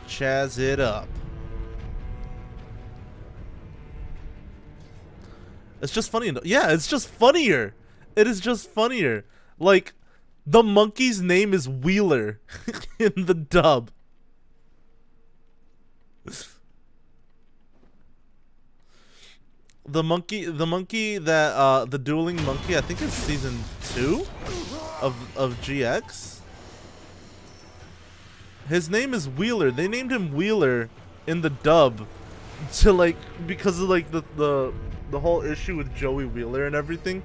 Chaz it up. It's just funny. Yeah, it's just funnier. It is just funnier. Like, the monkey's name is Wheeler in the dub. The monkey that the dueling monkey, I think it's season 2 of GX. His name is Wheeler. They named him Wheeler in the dub to like because of like the whole issue with Joey Wheeler and everything.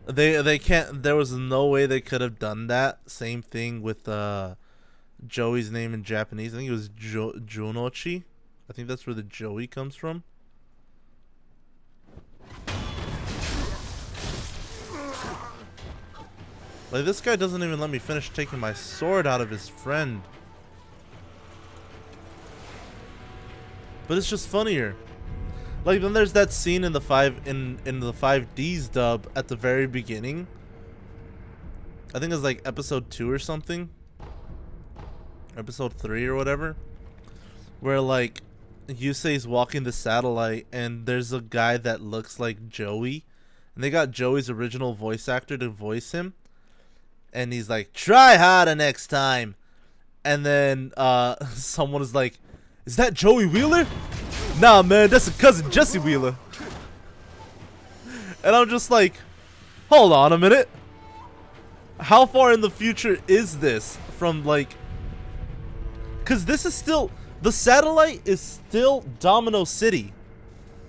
They can't. There was no way they could have done that. Same thing with Joey's name in Japanese. I think it was Junochi. I think that's where the Joey comes from. Like, this guy doesn't even let me finish taking my sword out of his friend. But it's just funnier. Like, then there's that scene in the 5D's dub at the very beginning. I think it's like episode 2 or something. Episode 3 or whatever. Where like Yusei's walking the satellite and there's a guy that looks like Joey. And they got Joey's original voice actor to voice him. And he's like, try harder next time. And then someone is like, is that Joey Wheeler? Nah, man, that's a cousin Jesse Wheeler. And I'm just like, hold on a minute. How far in the future is this from like... Because this is still... The satellite is still Domino City.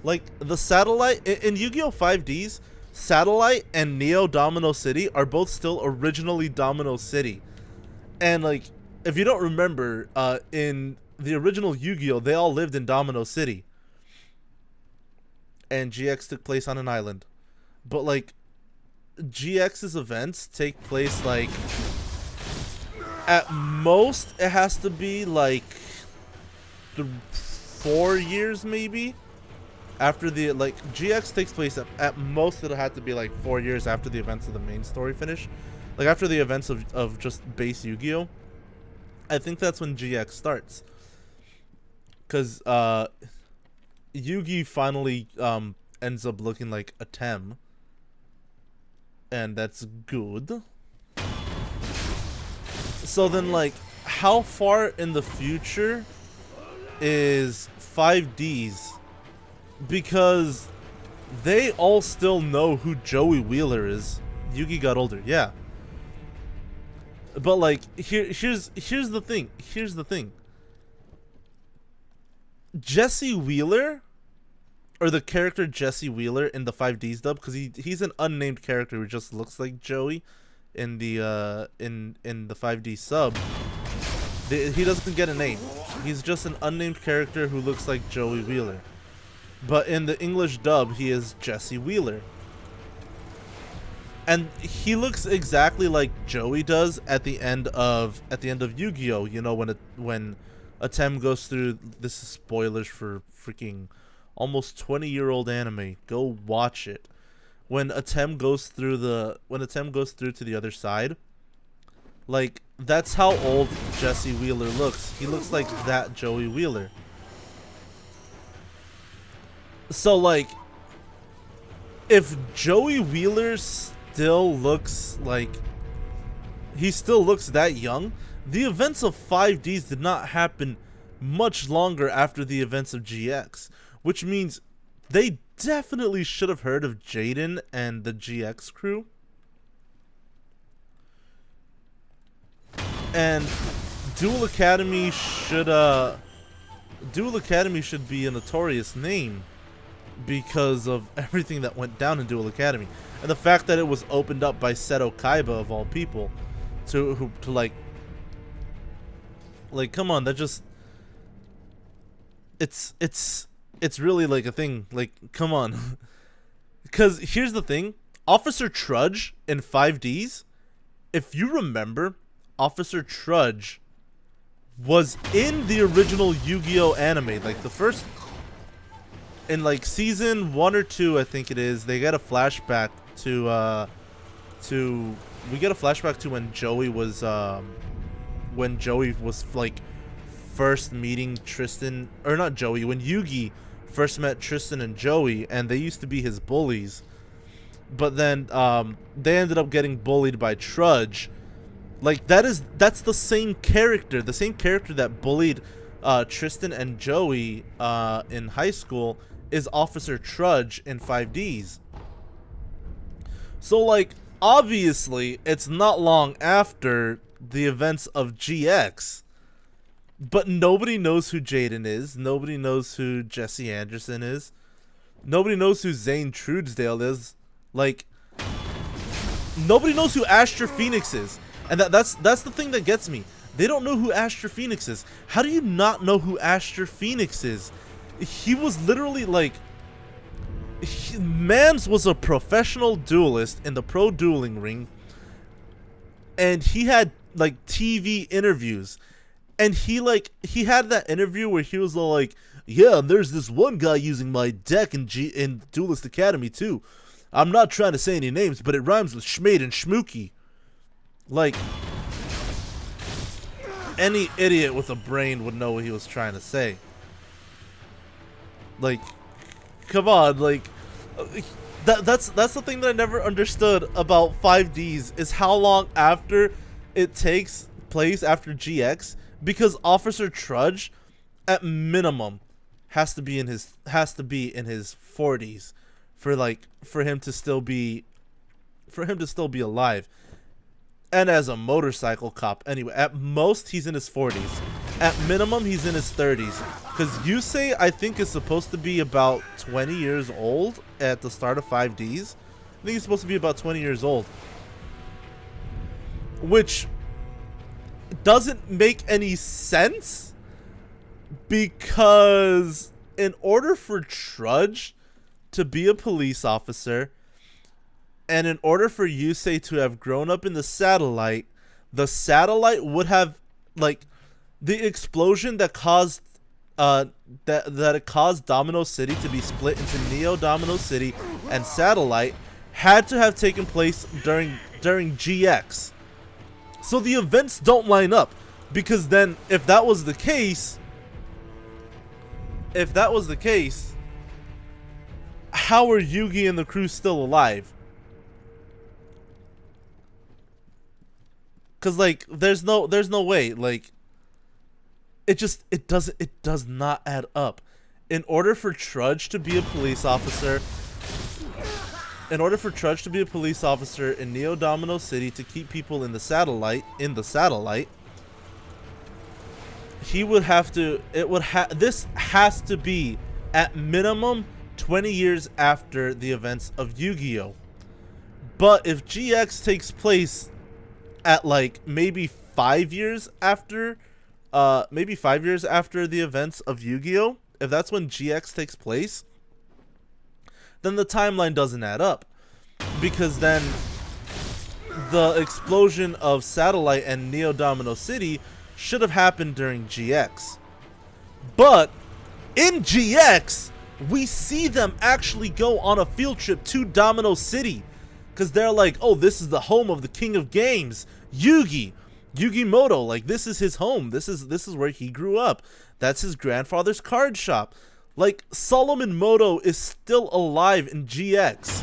Like, the satellite... In Yu-Gi-Oh! 5Ds, Satellite and Neo Domino City are both still originally Domino City. And, like, if you don't remember, in the original Yu-Gi-Oh! They all lived in Domino City. And GX took place on an island. But, like, GX's events take place, like... At most, it has to be, like... 4 years maybe after the like GX takes place at most it'll have to be like 4 years after the events of the main story finish, like after the events of just base Yu-Gi-Oh. I think that's when GX starts, because Yugi finally ends up looking like a Tem, and that's good. So then, like, how far in the future is 5Ds? Because they all still know who Joey Wheeler is. Yugi got older, yeah. But like, here's the thing. Here's the thing. Jesse Wheeler, or the character Jesse Wheeler in the 5Ds dub, because he's an unnamed character who just looks like Joey in the in the 5D sub. He doesn't get a name. He's just an unnamed character who looks like Joey Wheeler. But in the English dub, he is Jesse Wheeler. And he looks exactly like Joey does at the end of Yu-Gi-Oh! You know, when Atem goes through, this is spoilers for freaking almost 20-year-old anime. Go watch it. When Atem goes through to the other side, like, that's how old Jesse Wheeler looks. He looks like that Joey Wheeler. So, like, if Joey Wheeler still looks like that young. The events of 5Ds did not happen much longer after the events of GX, which means they definitely should have heard of Jaden and the GX crew. And Duel Academy should be a notorious name because of everything that went down in Duel Academy, and the fact that it was opened up by Seto Kaiba of all people, to like come on, that just it's really like a thing, like come on. Because here's the thing, Officer Trudge in 5Ds, if you remember, Officer Trudge was in the original Yu-Gi-Oh anime, like the first, in like season 1 or 2, I think it is. They get a flashback to when Joey was like first meeting Tristan, or not Joey, when Yugi first met Tristan and Joey, and they used to be his bullies, but then they ended up getting bullied by Trudge. Like that's the same character that bullied Tristan and Joey in high school is Officer Trudge in 5Ds. So like obviously it's not long after the events of GX, but nobody knows who Jaden is, nobody knows who Jesse Anderson is, nobody knows who Zane Truesdale is, like nobody knows who Astra Phoenix is. And that's the thing that gets me. They don't know who Astra Phoenix is. How do you not know who Astra Phoenix is? He was literally like... Mans was a professional duelist in the pro dueling ring. And he had like TV interviews. And he had that interview where he was like, yeah, there's this one guy using my deck in Duelist Academy too. I'm not trying to say any names, but it rhymes with Schmade and Schmooky. Like, any idiot with a brain would know what he was trying to say. Like, come on, like, that's the thing that I never understood about 5Ds, is how long after it takes place after GX, because Officer Trudge, at minimum, has to be in his 40s for him to still be alive. And as a motorcycle cop, anyway, at most he's in his 40s. At minimum, he's in his 30s. Because Yusei, I think, is supposed to be about 20 years old at the start of 5Ds. I think he's supposed to be about 20 years old. Which doesn't make any sense, because in order for Trudge to be a police officer, and in order for Yusei to have grown up in the satellite would have, like, the explosion that caused that it caused Domino City to be split into Neo Domino City and Satellite had to have taken place during GX. So the events don't line up, because then if that was the case, how are Yugi and the crew still alive? Cause like there's no way, like it does not add up. In order for Trudge to be a police officer, in Neo Domino City to keep people in the satellite, he would have to, this has to be at minimum 20 years after the events of Yu-Gi-Oh! But if GX takes place at like maybe 5 years after the events of Yu-Gi-Oh! If that's when GX takes place, then the timeline doesn't add up, because then the explosion of Satellite and Neo Domino City should have happened during GX. But in GX, we see them actually go on a field trip to Domino City, because they're like, oh, this is the home of the king of games, Yugi Moto. Like, this is his home. This is where he grew up. That's his grandfather's card shop. Like, Solomon Moto is still alive in GX.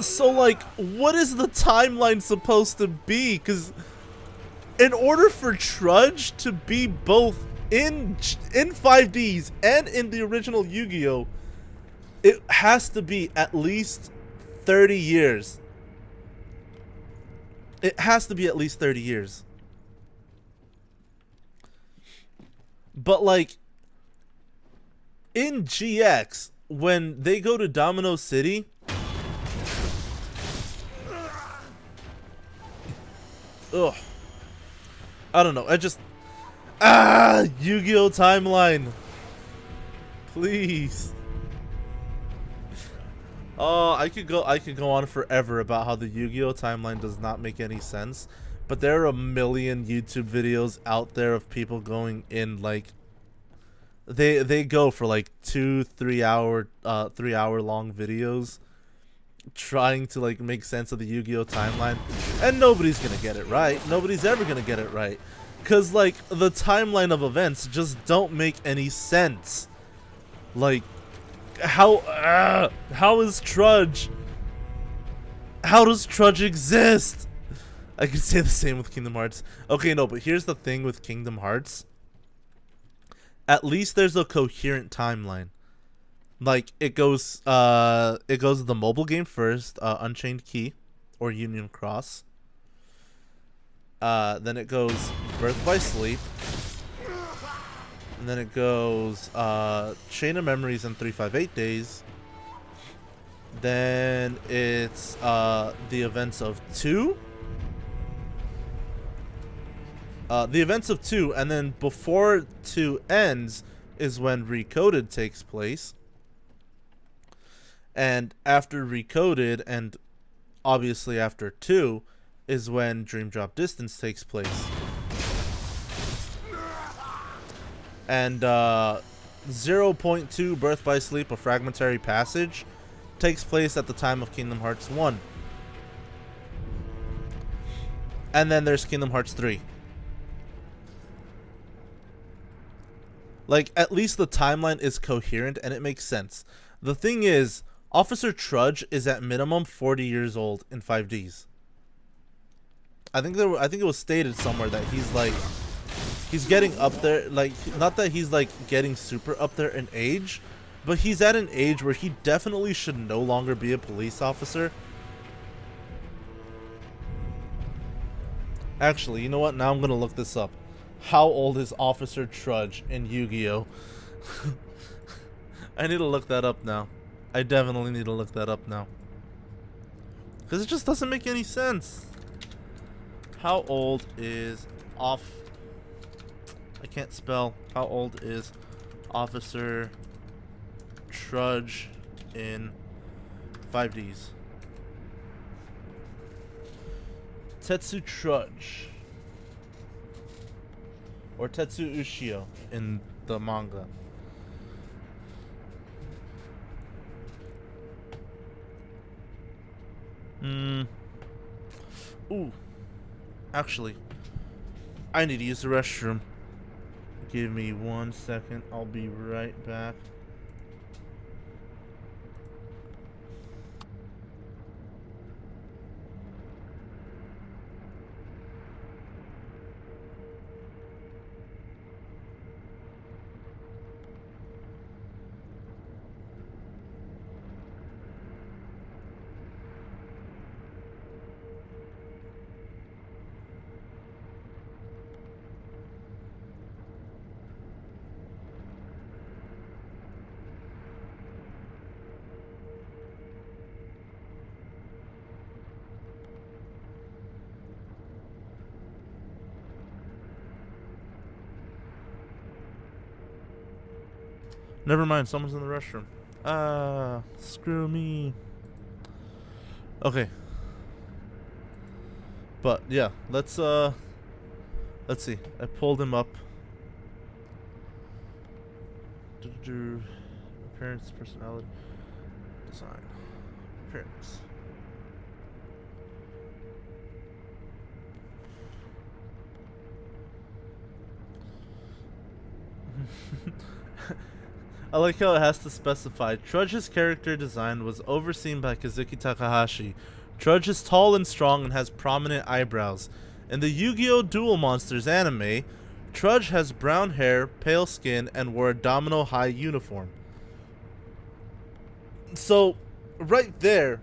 So, like, what is the timeline supposed to be? Because in order for Trudge to be both in 5Ds and in the original Yu-Gi-Oh, it has to be at least 30 years. It has to be at least 30 years. But, like, in GX, when they go to Domino City, ugh, I don't know. I just Yu-Gi-Oh timeline, please. Oh, I could go on forever about how the Yu-Gi-Oh timeline does not make any sense, but there are a million YouTube videos out there of people going in, like, they go for like 2-3 hour 3 hour long videos trying to, like, make sense of the Yu-Gi-Oh timeline, and nobody's gonna get it right. Nobody's ever gonna get it right, because, like, the timeline of events just don't make any sense. Like, how is Trudge? How does Trudge exist? I could say the same with Kingdom Hearts. Okay, no, but here's the thing with Kingdom Hearts. At least there's a coherent timeline. Like, it goes the mobile game first, Unchained Key or Union Cross. Then it goes Birth by Sleep. And then it goes Chain of Memories in 358 Days. Then it's the events of 2. The events of 2, and then before 2 ends is when Recoded takes place. And after Recoded, and obviously after 2, is when Dream Drop Distance takes place. And 0.2 Birth by Sleep, A Fragmentary Passage, takes place at the time of Kingdom Hearts 1. And then there's Kingdom Hearts 3. Like, at least the timeline is coherent and it makes sense. The thing is, Officer Trudge is at minimum 40 years old in 5Ds. I think it was stated somewhere that he's getting up there, like, not that he's, like, getting super up there in age, but he's at an age where he definitely should no longer be a police officer. Actually, you know what? Now I'm gonna look this up. How old is Officer Trudge in Yu-Gi-Oh? I need to look that up now. I definitely need to look that up now, because it just doesn't make any sense. How old is I can't spell. How old is Officer Trudge in 5Ds? Tetsu Trudge, or Tetsu Ushio in the manga. Ooh. Actually, I need to use the restroom. Give me 1 second. I'll be right back. Never mind, someone's in the restroom. Screw me. Okay. But yeah, let's see. I pulled him up. Appearance, personality, design, appearance. I like how it has to specify. Trudge's character design was overseen by Kazuki Takahashi. Trudge is tall and strong and has prominent eyebrows. In the Yu-Gi-Oh! Duel Monsters anime, Trudge has brown hair, pale skin, and wore a domino high uniform. So, right there,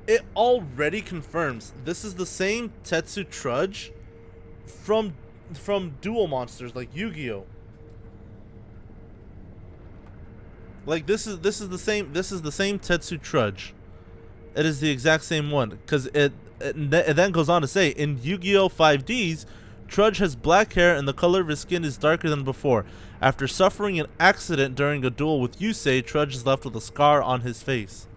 it already confirms this is the same Tetsu Trudge from Duel Monsters, like Yu-Gi-Oh! Like this is the same Tetsu Trudge. It is the exact same one, because it then goes on to say, in Yu-Gi-Oh! 5Ds, Trudge has black hair and the color of his skin is darker than before. After suffering an accident during a duel with Yusei, Trudge is left with a scar on his face.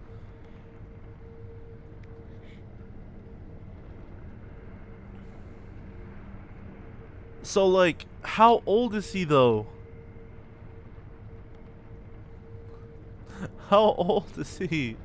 So, like, how old is he, though? How old is he?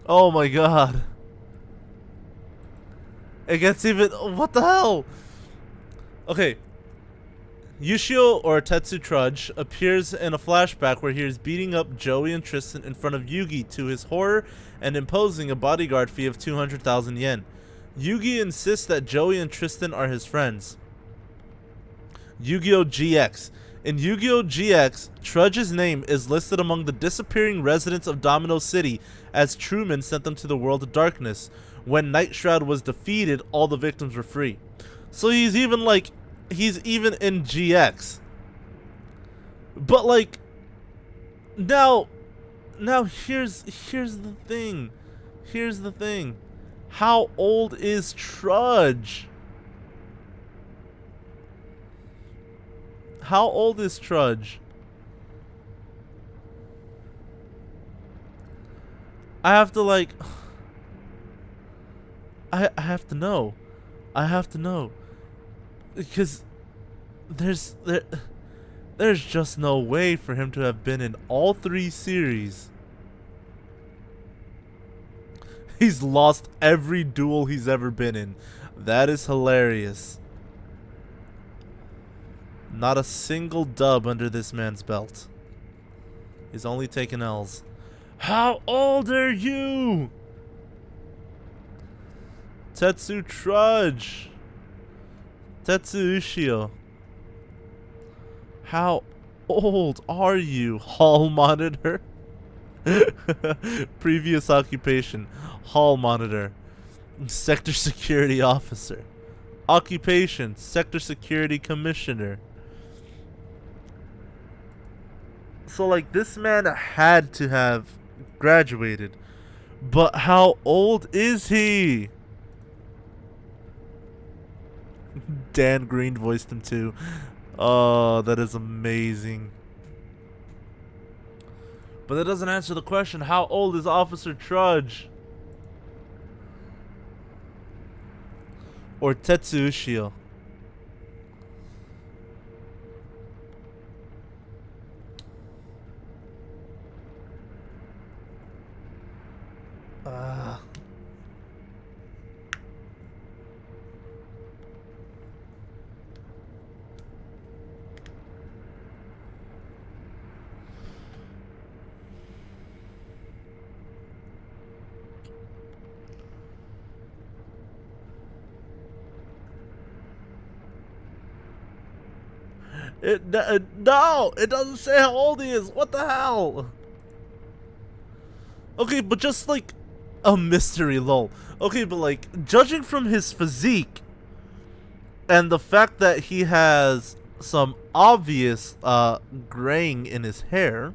Oh my god. It gets even... What the hell? Okay. Yushio, or Tetsu Trudge, appears in a flashback where he is beating up Joey and Tristan in front of Yugi to his horror and imposing a bodyguard fee of 200,000 yen. Yugi insists that Joey and Tristan are his friends. Yu-Gi-Oh! GX. In Yu-Gi-Oh! GX, Trudge's name is listed among the disappearing residents of Domino City as Truman sent them to the world of darkness. When Night Shroud was defeated, all the victims were free. So he's even like... He's even in GX. But like... Now here's the thing. Here's the thing. How old is Trudge? How old is Trudge? I have to like... I have to know. I have to know. Because there's just no way for him to have been in all three series. He's lost every duel he's ever been in. That is hilarious. Not a single dub under this man's belt. He's only taken L's. How old are you? Tetsu Trudge. Tetsu Ushio. How old are you? Hall monitor. Previous occupation. Hall monitor. Sector security officer. Occupation. Sector security commissioner. So like this man had to have graduated. But how old is he? Dan Green voiced him too. Oh, that is amazing. But that doesn't answer the question. How old is Officer Trudge? Or Tetsu Ushio? No, it doesn't say how old he is. What the hell? Okay, but just like a mystery, lol. Okay, but like judging from his physique and the fact that he has some obvious graying in his hair,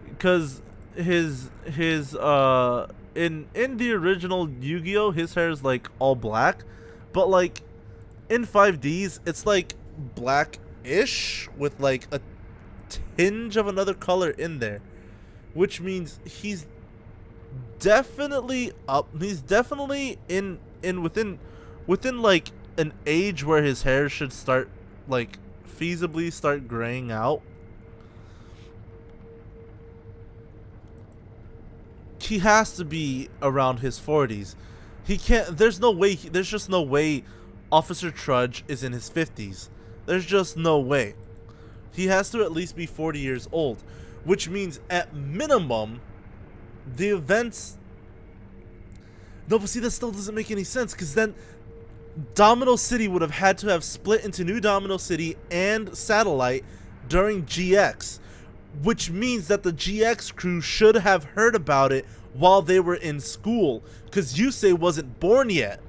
because in the original Yu-Gi-Oh, his hair is like all black, but like in 5Ds it's like black-ish with like a tinge of another color in there, which means he's definitely up. He's definitely within like an age where his hair should start, like, feasibly start graying out, he has to be around his 40s. He can't, there's just no way Officer Trudge is in his 50s. There's just no way. He has to at least be 40 years old, which means at minimum, the events... No, but see, that still doesn't make any sense, because then Domino City would have had to have split into New Domino City and Satellite during GX, which means that the GX crew should have heard about it while they were in school, because Yusei wasn't born yet.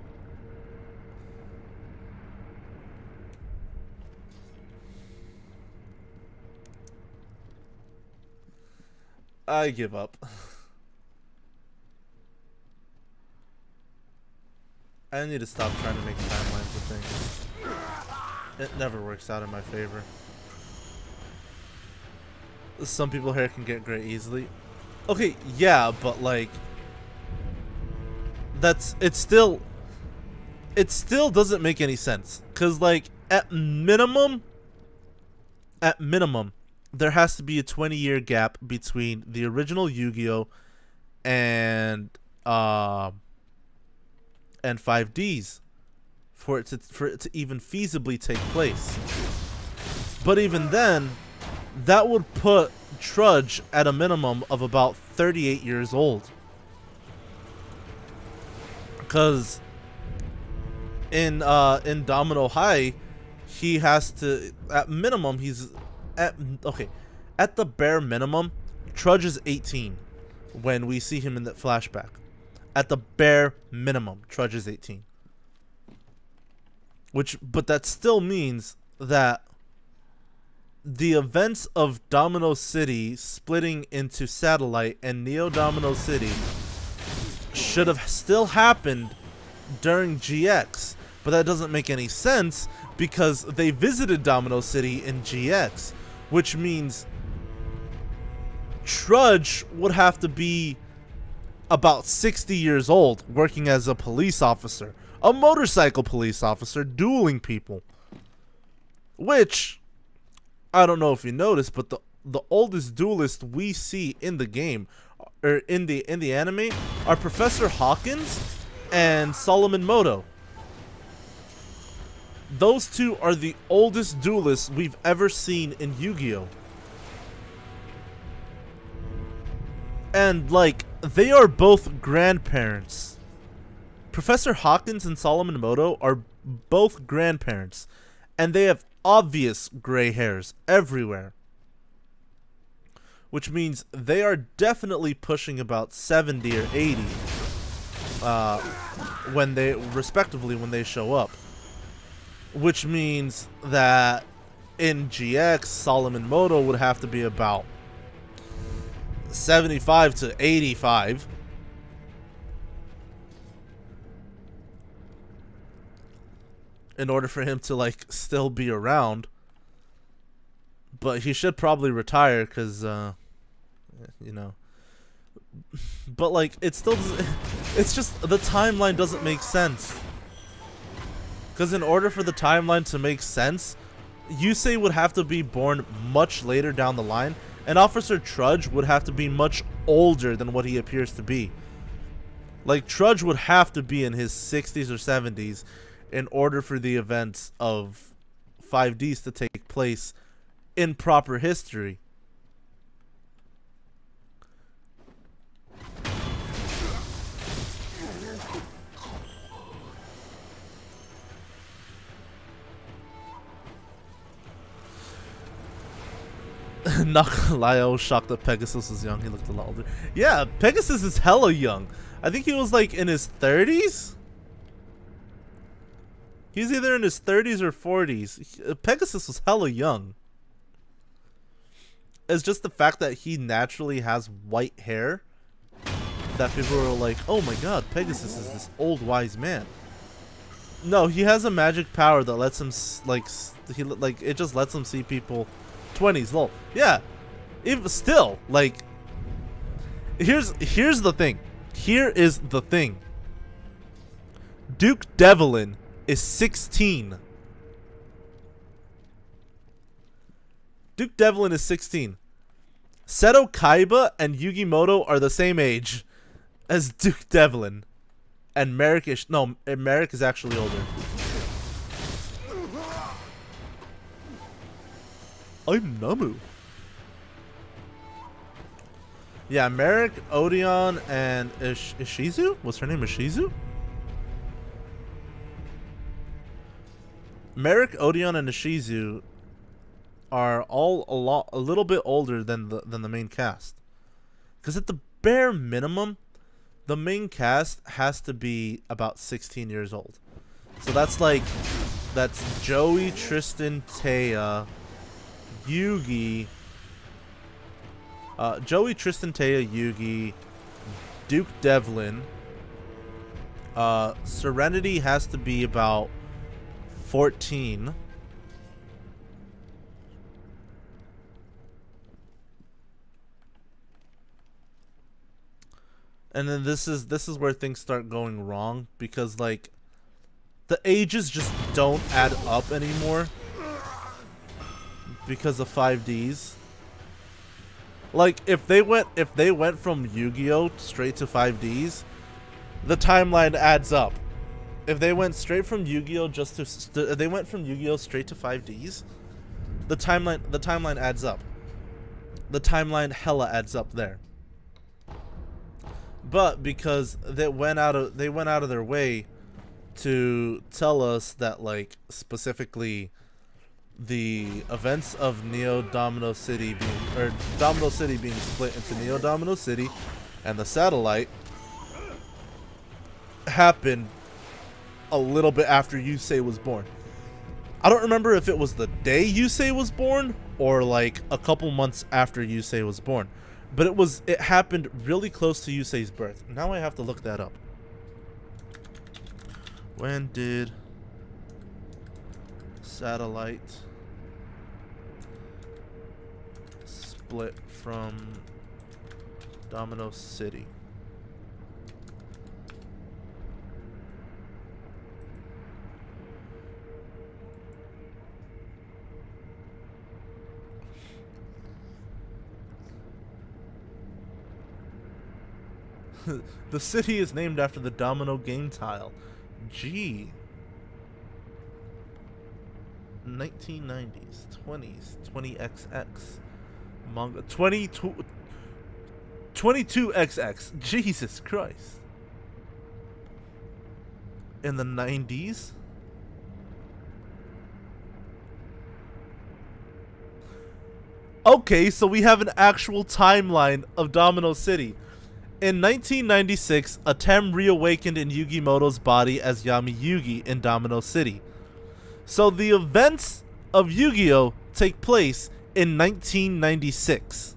I give up. I need to stop trying to make timelines of things. It never works out in my favor. Some people's hair can get gray easily. Okay, yeah, but like, it still doesn't make any sense. Cause like, at minimum, there has to be a 20-year gap between the original Yu-Gi-Oh! And 5Ds for it to even feasibly take place. But even then, that would put Trudge at a minimum of about 38 years old. Because in Domino High, he has to, at minimum, at the bare minimum, Trudge is 18 when we see him in that flashback. At the bare minimum, Trudge is 18. But that still means that the events of Domino City splitting into Satellite and Neo Domino City should have still happened during GX. But that doesn't make any sense because they visited Domino City in GX, which means Trudge would have to be about 60 years old, working as a police officer, a motorcycle police officer, dueling people. Which, I don't know if you noticed, but the oldest duelist we see in the game, or in the anime, are Professor Hawkins and Solomon Moto. Those two are the oldest duelists we've ever seen in Yu-Gi-Oh! And like, they are both grandparents. Professor Hawkins and Solomon Moto are both grandparents, and they have obvious gray hairs everywhere. Which means they are definitely pushing about 70 or 80 when they show up. Which means that in GX, Solomon Moto would have to be about 75 to 85. In order for him to like still be around. But he should probably retire because you know. But like, it still doesn't, it's just the timeline doesn't make sense. Because in order for the timeline to make sense, Yusei would have to be born much later down the line, and Officer Trudge would have to be much older than what he appears to be. Like, Trudge would have to be in his 60s or 70s in order for the events of 5Ds to take place in proper history. Not gonna lie, I was shocked that Pegasus was young. He looked a lot older. Yeah, Pegasus is hella young. I think he was like in his 30s? He's either in his 30s or 40s. Pegasus was hella young. It's just the fact that he naturally has white hair that people are like, oh my god, Pegasus is this old wise man. No, he has a magic power that lets him it just lets him see people 20s. Lol. Yeah. Even still, like, here's the thing. Here is the thing. Duke Devlin is 16. Duke Devlin is 16. Seto Kaiba and Yugi Moto are the same age as Duke Devlin. And Merrick is... No, Merrick is actually older. I'm Namu. Yeah, Merrick, Odeon, and Ishizu? What's her name? Ishizu? Merrick, Odeon, and Ishizu are all a little bit older than the main cast. Because at the bare minimum, the main cast has to be about 16 years old. So that's Joey, Tristan, Taya, Yugi, Joey, Tristan, Taya, Yugi, Duke Devlin. Serenity has to be about 14. And then this is where things start going wrong, because like the ages just don't add up anymore because of 5Ds. Like if they went from Yu-Gi-Oh straight to 5Ds, the timeline adds up. If they went straight from Yu-Gi-Oh they went from Yu-Gi-Oh straight to 5Ds, the timeline adds up. The timeline hella adds up there. But because they went out of their way to tell us that, like, specifically the events of Domino City being split into Neo Domino City and the satellite happened a little bit after Yusei was born. I don't remember if it was the day Yusei was born or like a couple months after Yusei was born. But it happened really close to Yusei's birth. Now I have to look that up. When did satellite split from Domino City? The city is named after the domino game tile. Gee. 1990s, 20s, 20XX. Manga. 22XX. Jesus Christ. In the 90s? Okay, so we have an actual timeline of Domino City. In 1996, Atem reawakened in Yugi Moto's body as Yami Yugi in Domino City. So the events of Yu-Gi-Oh! Take place in 1996.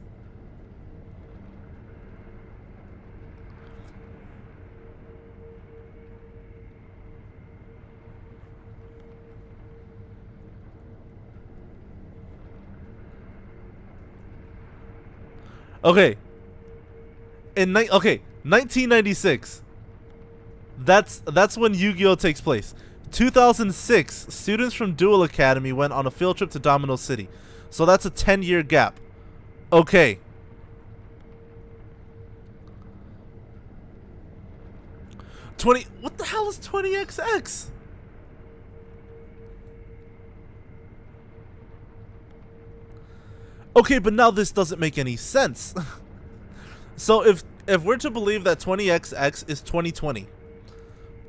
Okay. 1996. That's when Yu-Gi-Oh! Takes place. 2006, students from Duel Academy went on a field trip to Domino City. So that's a 10-year gap. Okay. What the hell is 20XX? Okay, but now this doesn't make any sense. So if we're to believe that 20XX is 2020,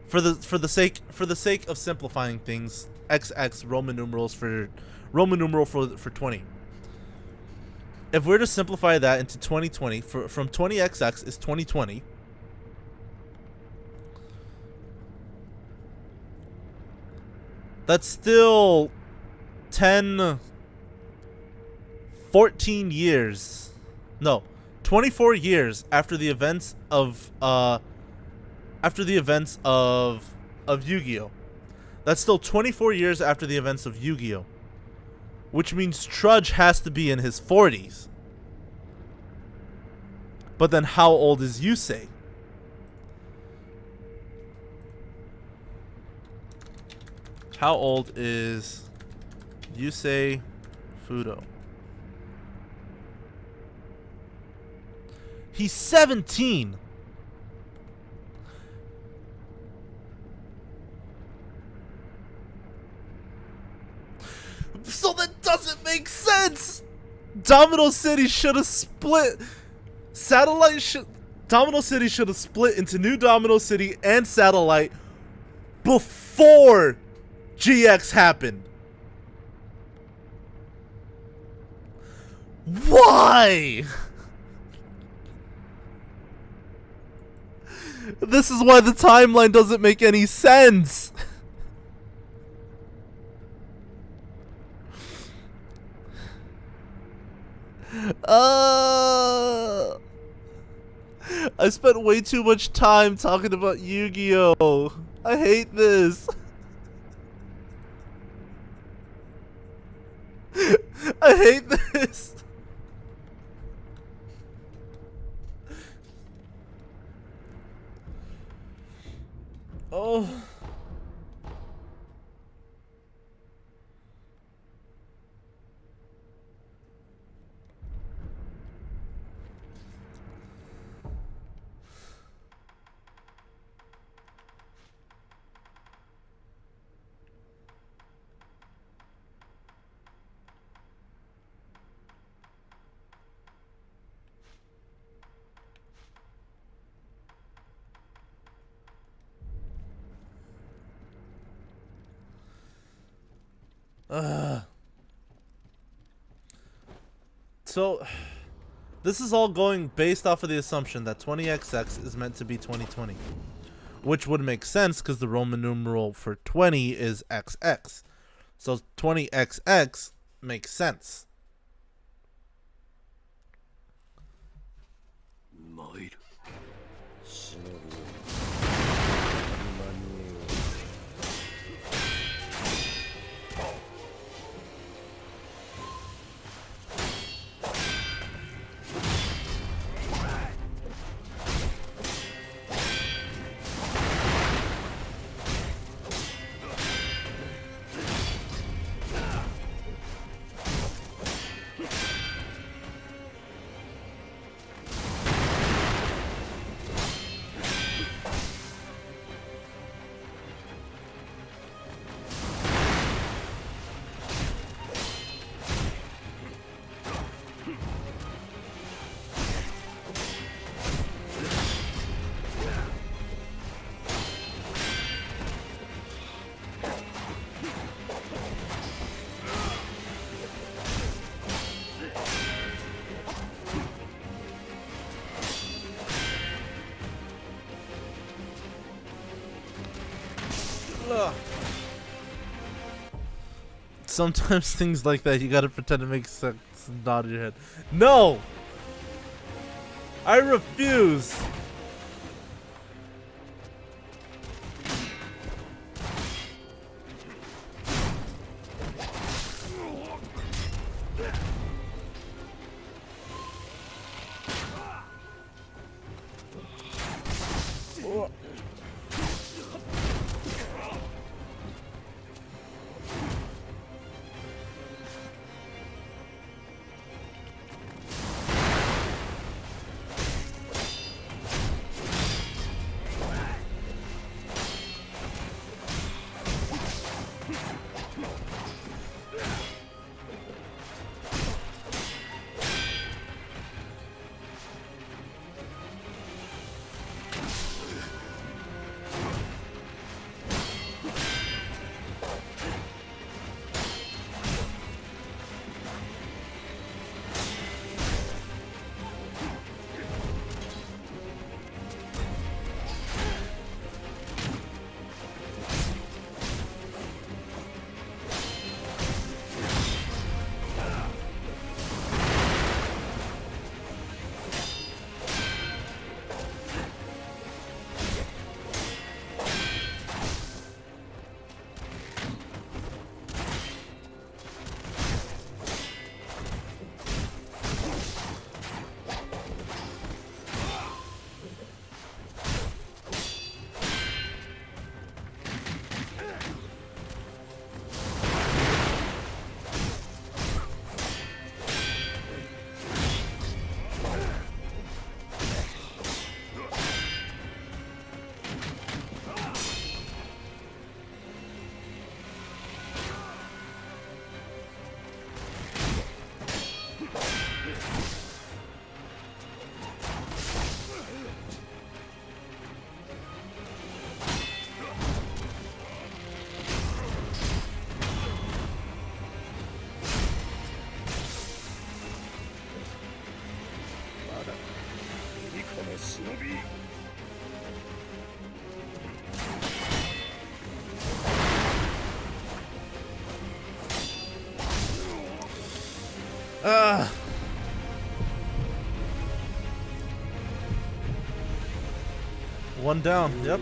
for the sake of simplifying things, XX Roman numeral for 20. If we're to simplify that into 2020, from 20XX is 2020. That's still 14 years. No. 24 years after the events of Yu-Gi-Oh! That's still 24 years after the events of Yu-Gi-Oh! Which means Trudge has to be in his 40s. But then how old is Yusei? How old is Yusei Fudo? He's 17. So that doesn't make sense. Domino City should have split. Domino City should have split into New Domino City and Satellite before GX happened. Why? This is why the timeline doesn't make any sense. I spent way too much time talking about Yu-Gi-Oh! I hate this. I hate this. Oh. So, this is all going based off of the assumption that 20XX is meant to be 2020. Which would make sense because the Roman numeral for 20 is XX. So 20XX makes sense. Ugh. Sometimes things like that you gotta pretend to make sense and nod your head. No! I refuse! Ah. One down. Yep.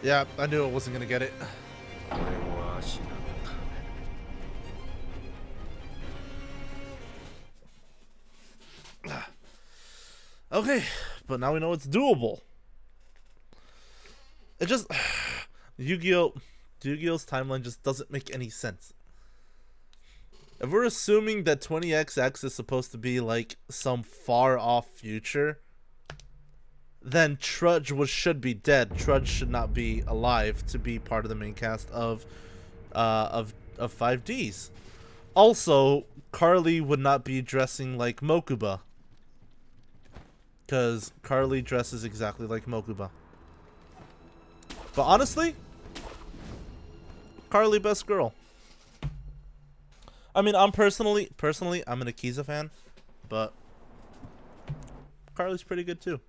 Yeah, I knew I wasn't gonna get it. Okay, but now we know it's doable. It just Yu-Gi-Oh's timeline just doesn't make any sense. If we're assuming that 20XX is supposed to be like some far off future, then Trudge should be dead. Trudge should not be alive to be part of the main cast of 5Ds. Also, Carly would not be dressing like Mokuba, because Carly dresses exactly like Mokuba. But honestly, Carly best girl. I mean, I'm personally I'm an Akiza fan, but Carly's pretty good too.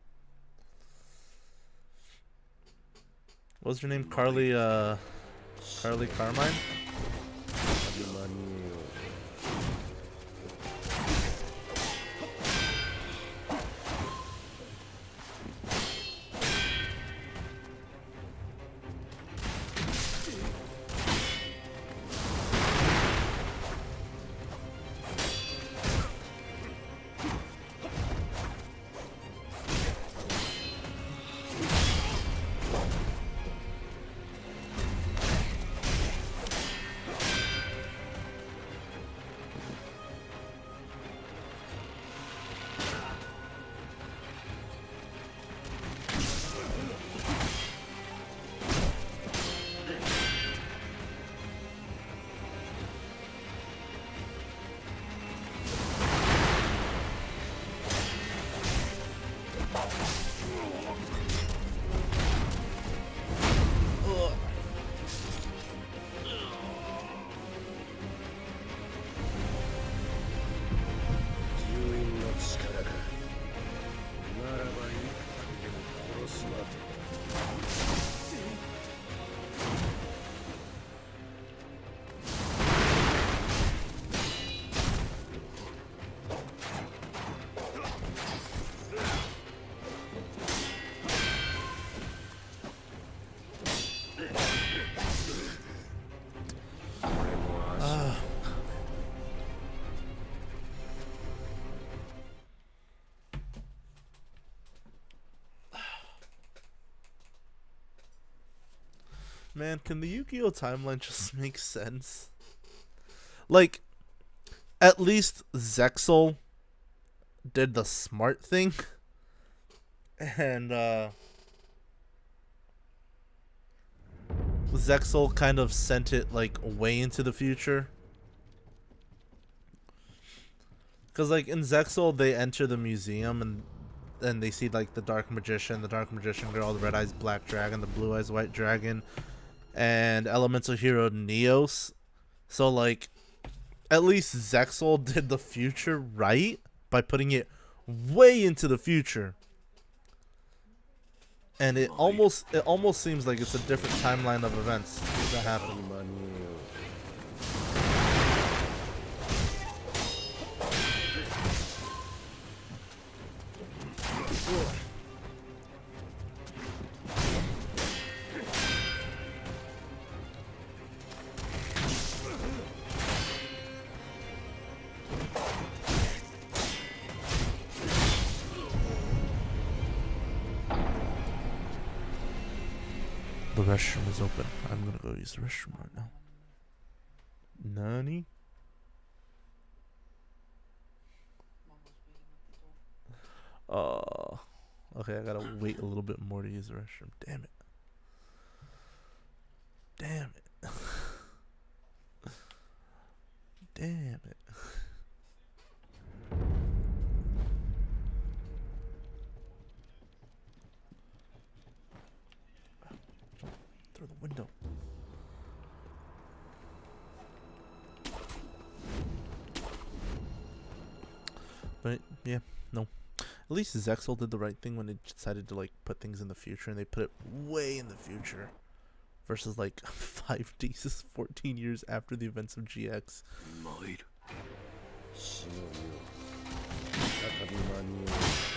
What was her name? Carly Carmine? Man, can the Yu-Gi-Oh timeline just make sense? Like, at least Zexal did the smart thing, and Zexal kind of sent it like way into the future. Because like in Zexal, they enter the museum and they see like the Dark Magician Girl, the Red Eyes Black Dragon, the Blue Eyes White Dragon, and Elemental Hero Neos. So like, at least Zexal did the future right by putting it way into the future. And it almost seems like it's a different timeline of events that happen. The restroom is open. I'm gonna go use the restroom right now. Nani? Okay, I gotta wait a little bit more to use the restroom. Damn it. Damn it. Damn it. Through the window. But yeah, no. At least Zexel did the right thing when they decided to like put things in the future, and they put it way in the future. Versus like 5D is 14 years after the events of GX. 忍びを再び間に合う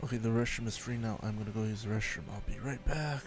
Okay, the restroom is free now. I'm gonna go use the restroom. I'll be right back.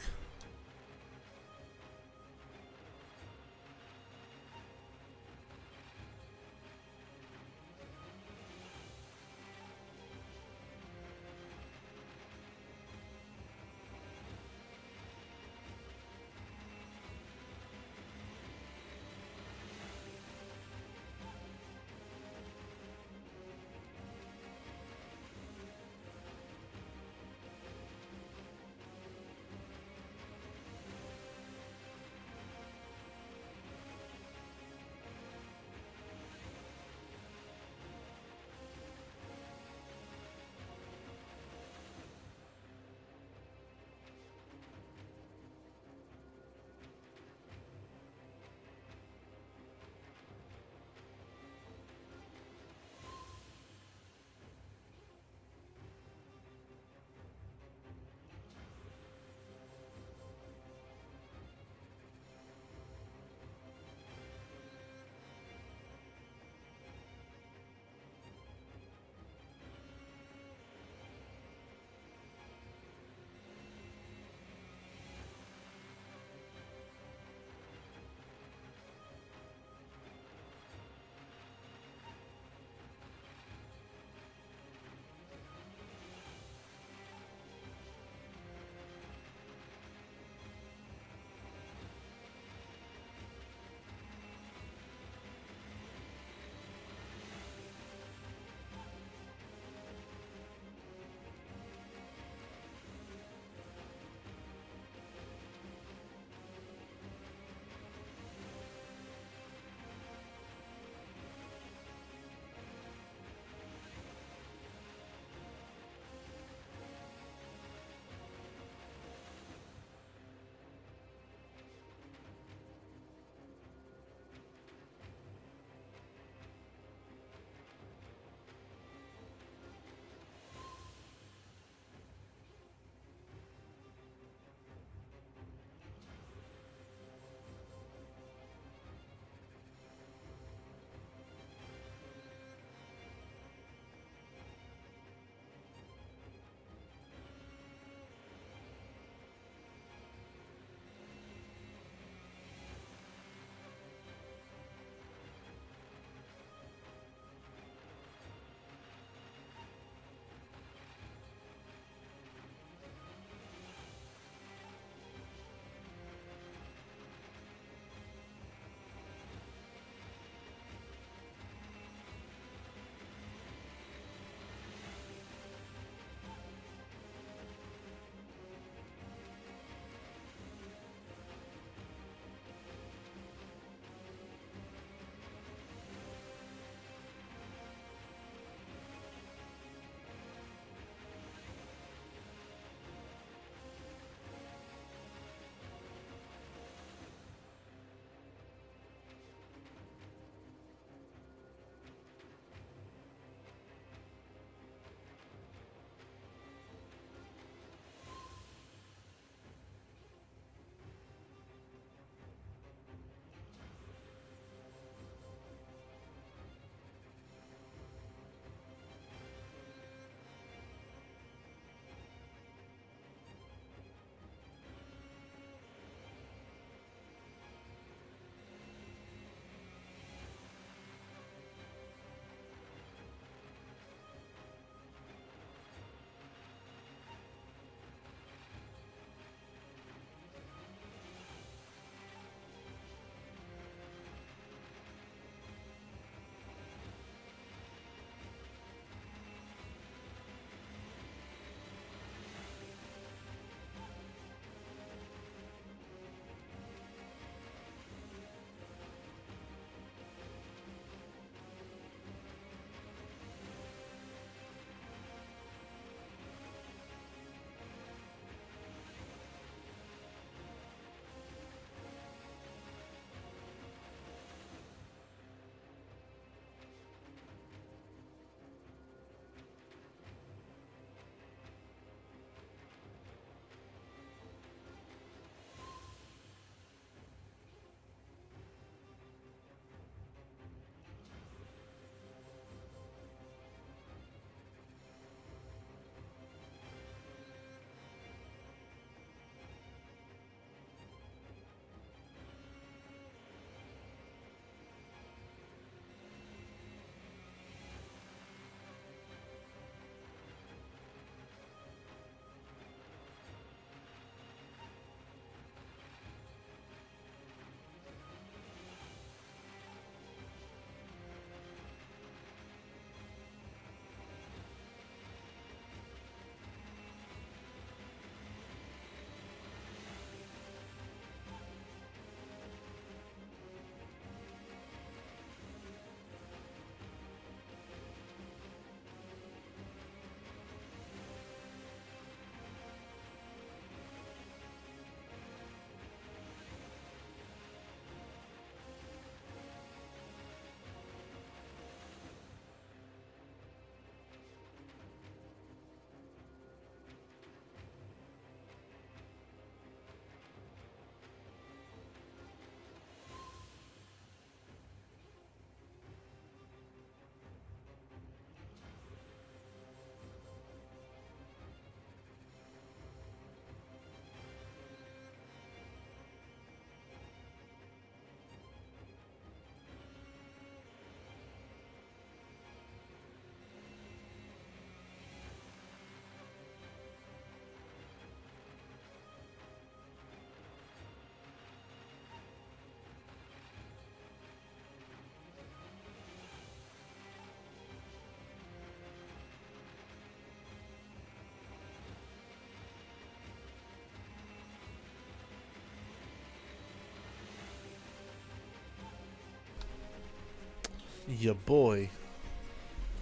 Your boy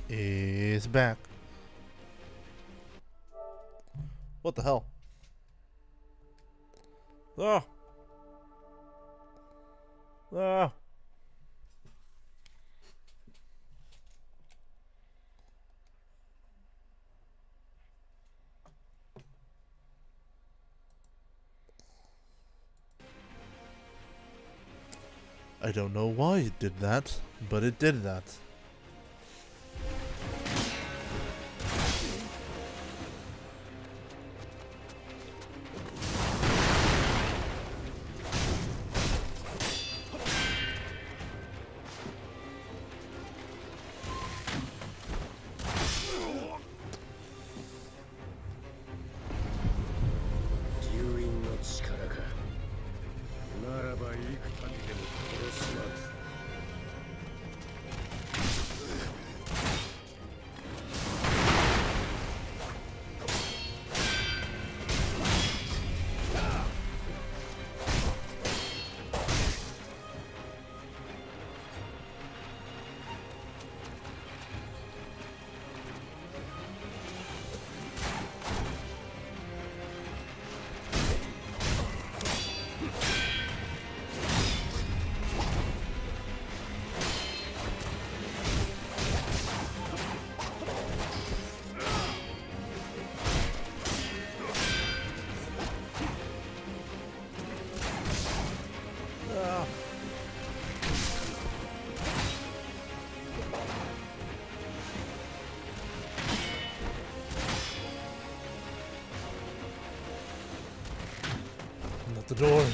is back. What the hell? Ah! Ah! I don't know why it did that, but it did that. Not the door.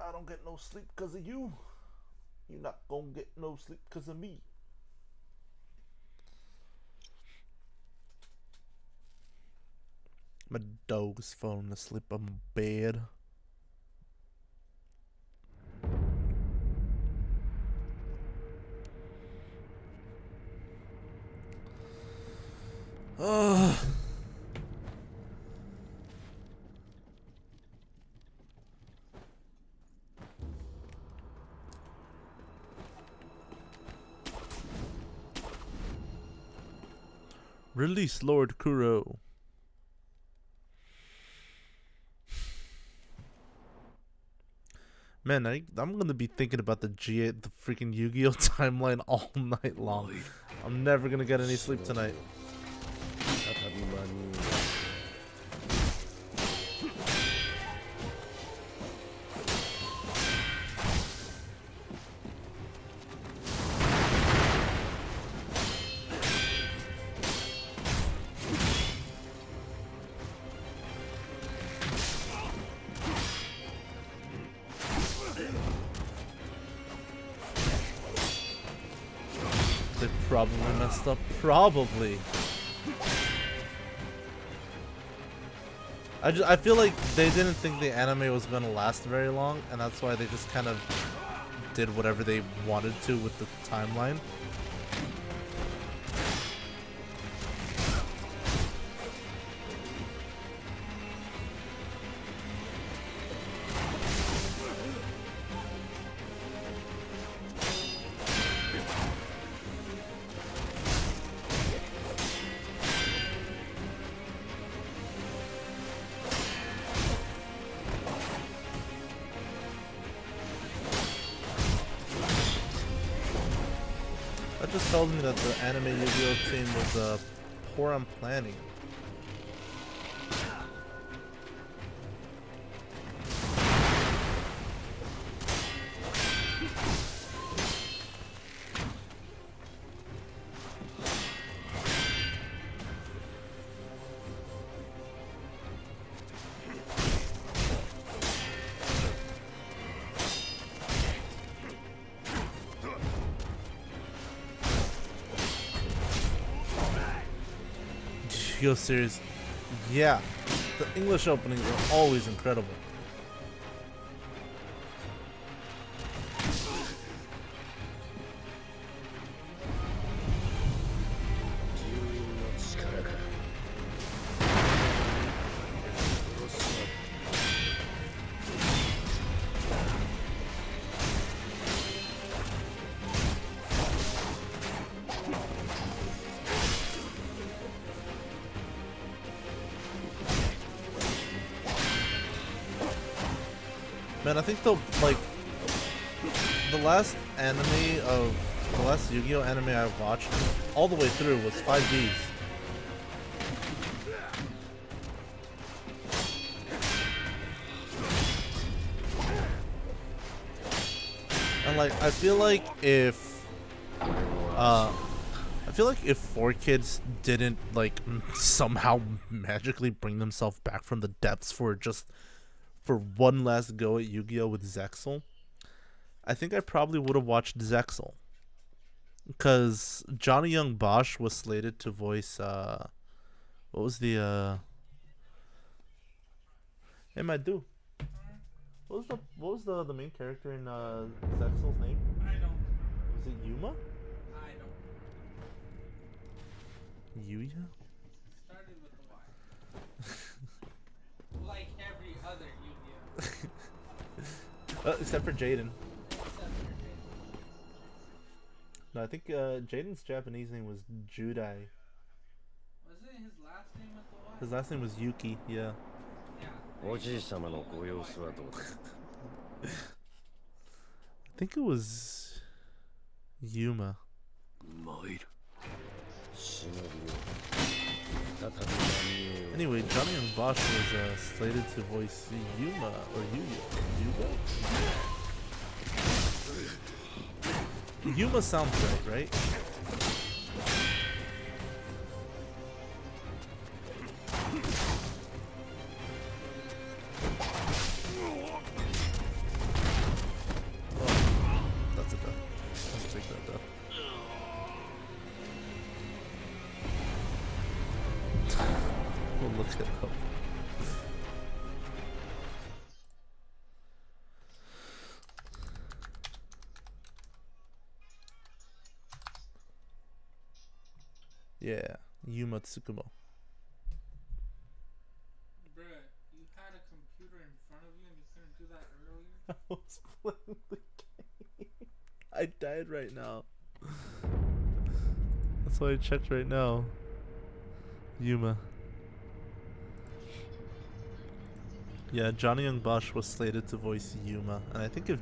I don't get no sleep because of you. You're not gonna get no sleep because of me. My dog's falling asleep on my bed. Ugh. Release Lord Kuro. Man, I'm gonna be thinking about the freaking Yu-Gi-Oh timeline all night long. I'm never gonna get any sleep tonight. They probably messed up. Probably. I feel like they didn't think the anime was gonna last very long, and that's why they just kind of did whatever they wanted to with the timeline. That just tells me that the anime Yu-Gi-Oh team was poor on planning. Yu-Gi-Oh series Yeah, the English openings are always incredible. Man, I think the last Yu-Gi-Oh anime I watched all the way through was 5Ds. And like I feel like if 4Kids didn't like somehow magically bring themselves back from the depths for one last go at Yu-Gi-Oh with Zexal, I think I probably would have watched Zexal. Because Johnny Young Bosch was slated to voice what was the Hey my dude. What was the main character in Zexal's name? I don't remember. Was it Yuma? I don't remember. Yuya? Started with the Y. Like every other Yu-Gi-Oh. Except for Jaden. Except for Jaden. No, I think Jaden's Japanese name was Judai. Wasn't his last name with the Y? His last name was Yuki, yeah. Yeah. おじい様のご様子はどうです I think it was Yuma. 参る忍びよ再び波へ Anyway, Johnny Young Bosch was slated to voice Yuma or Yuya. Yuma sounds right? That's a duck. I'll take that duck. We'll look it up. Yeah, Yuma Tsukumo. Bruh, you had a computer in front of you and you couldn't do that earlier? I was playing the game. I died right now. That's why I checked right now. Yuma. Yeah, Johnny Young Bosch was slated to voice Yuma, and I think if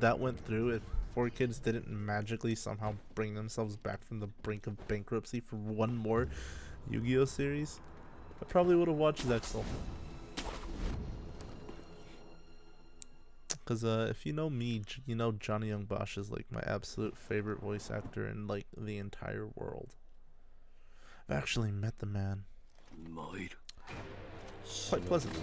that went through, if 4Kids didn't magically somehow bring themselves back from the brink of bankruptcy for one more Yu-Gi-Oh series, I probably would have watched Zexal. Because if you know me, you know Johnny Young Bosch is like my absolute favorite voice actor in like the entire world. I've actually met the man. 参る Quite pleasant.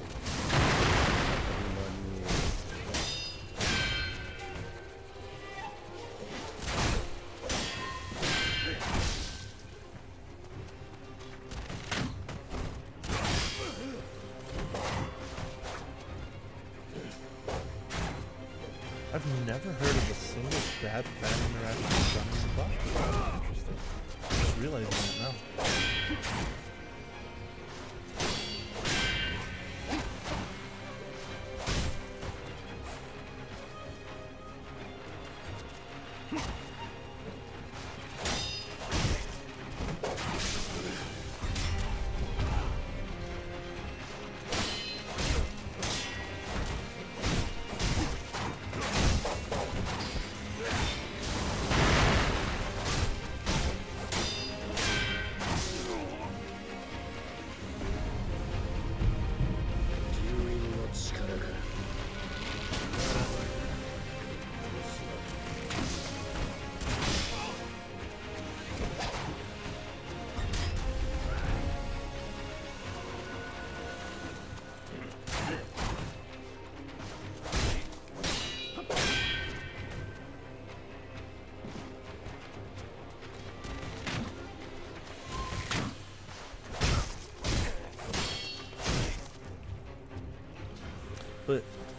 I've never heard of a single bad fan interaction with Johnny Young Bosch before. Interesting. I'm just realizing that now.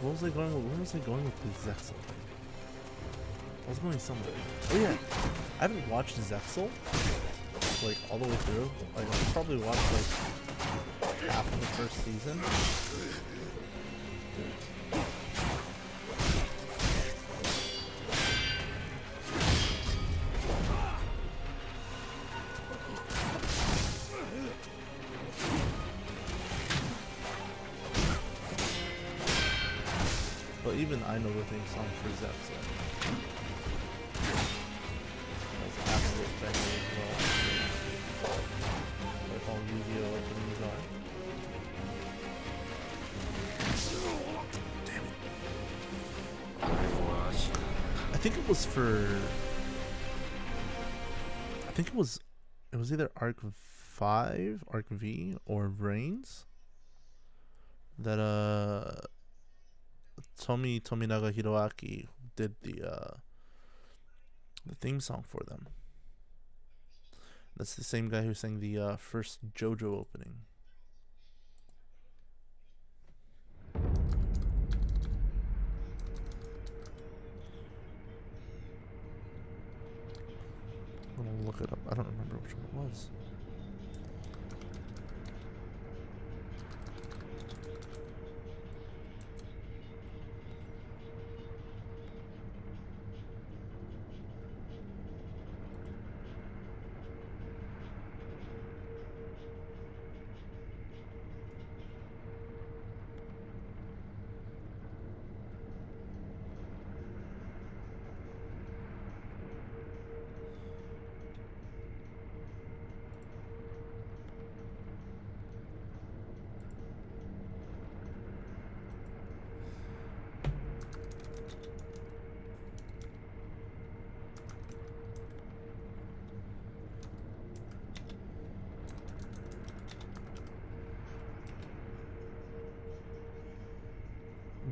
What was I going with? Where was I going with the Zexel thing? I was going somewhere. Oh yeah, I haven't watched Zexel like all the way through. Like I probably watched like half of the first season. But even I know the theme song for Zexel. That's absolute banger as well. Like all Yu-Gi-Oh openings are. Damn it. I think it was for... I think it was either Arc 5, Arc V, or Reigns that Tominaga Hiroaki did the theme song for them. That's the same guy who sang the first JoJo opening. I'm gonna look it up. I don't remember which one it was.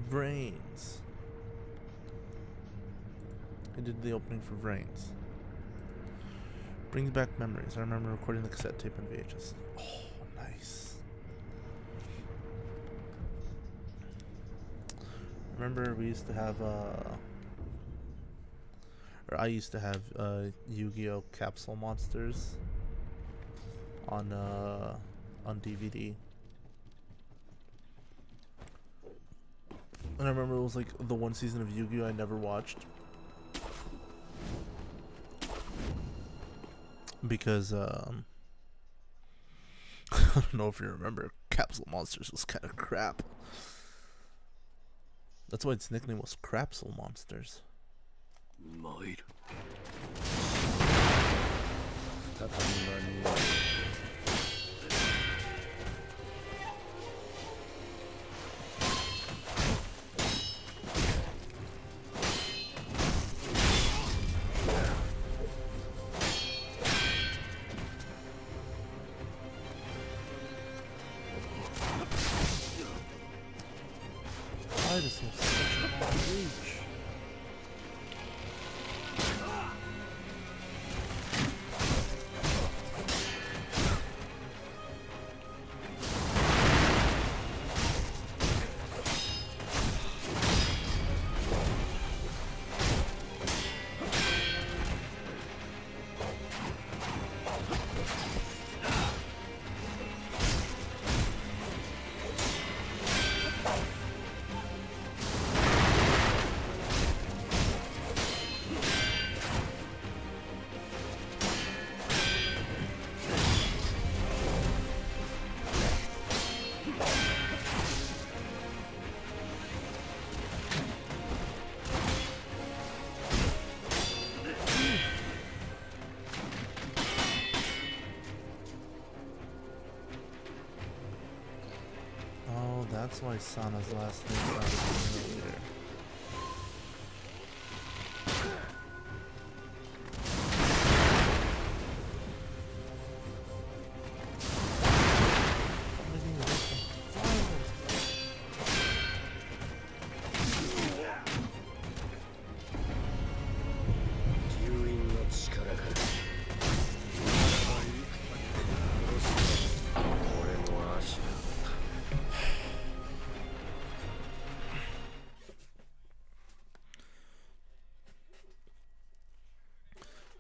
Brains. I did the opening for Brains. Brings back memories. I remember recording the cassette tape on VHS. Oh, nice. Remember we used to have or I used to have Yu-Gi-Oh Capsule Monsters on DVD. And I remember it was like the one season of Yu-Gi-Oh I never watched because I don't know if you remember, Capsule Monsters was kind of crap. That's why its nickname was Crapsule Monsters. Why does he have such a long reach? That's why Sana's last name started later.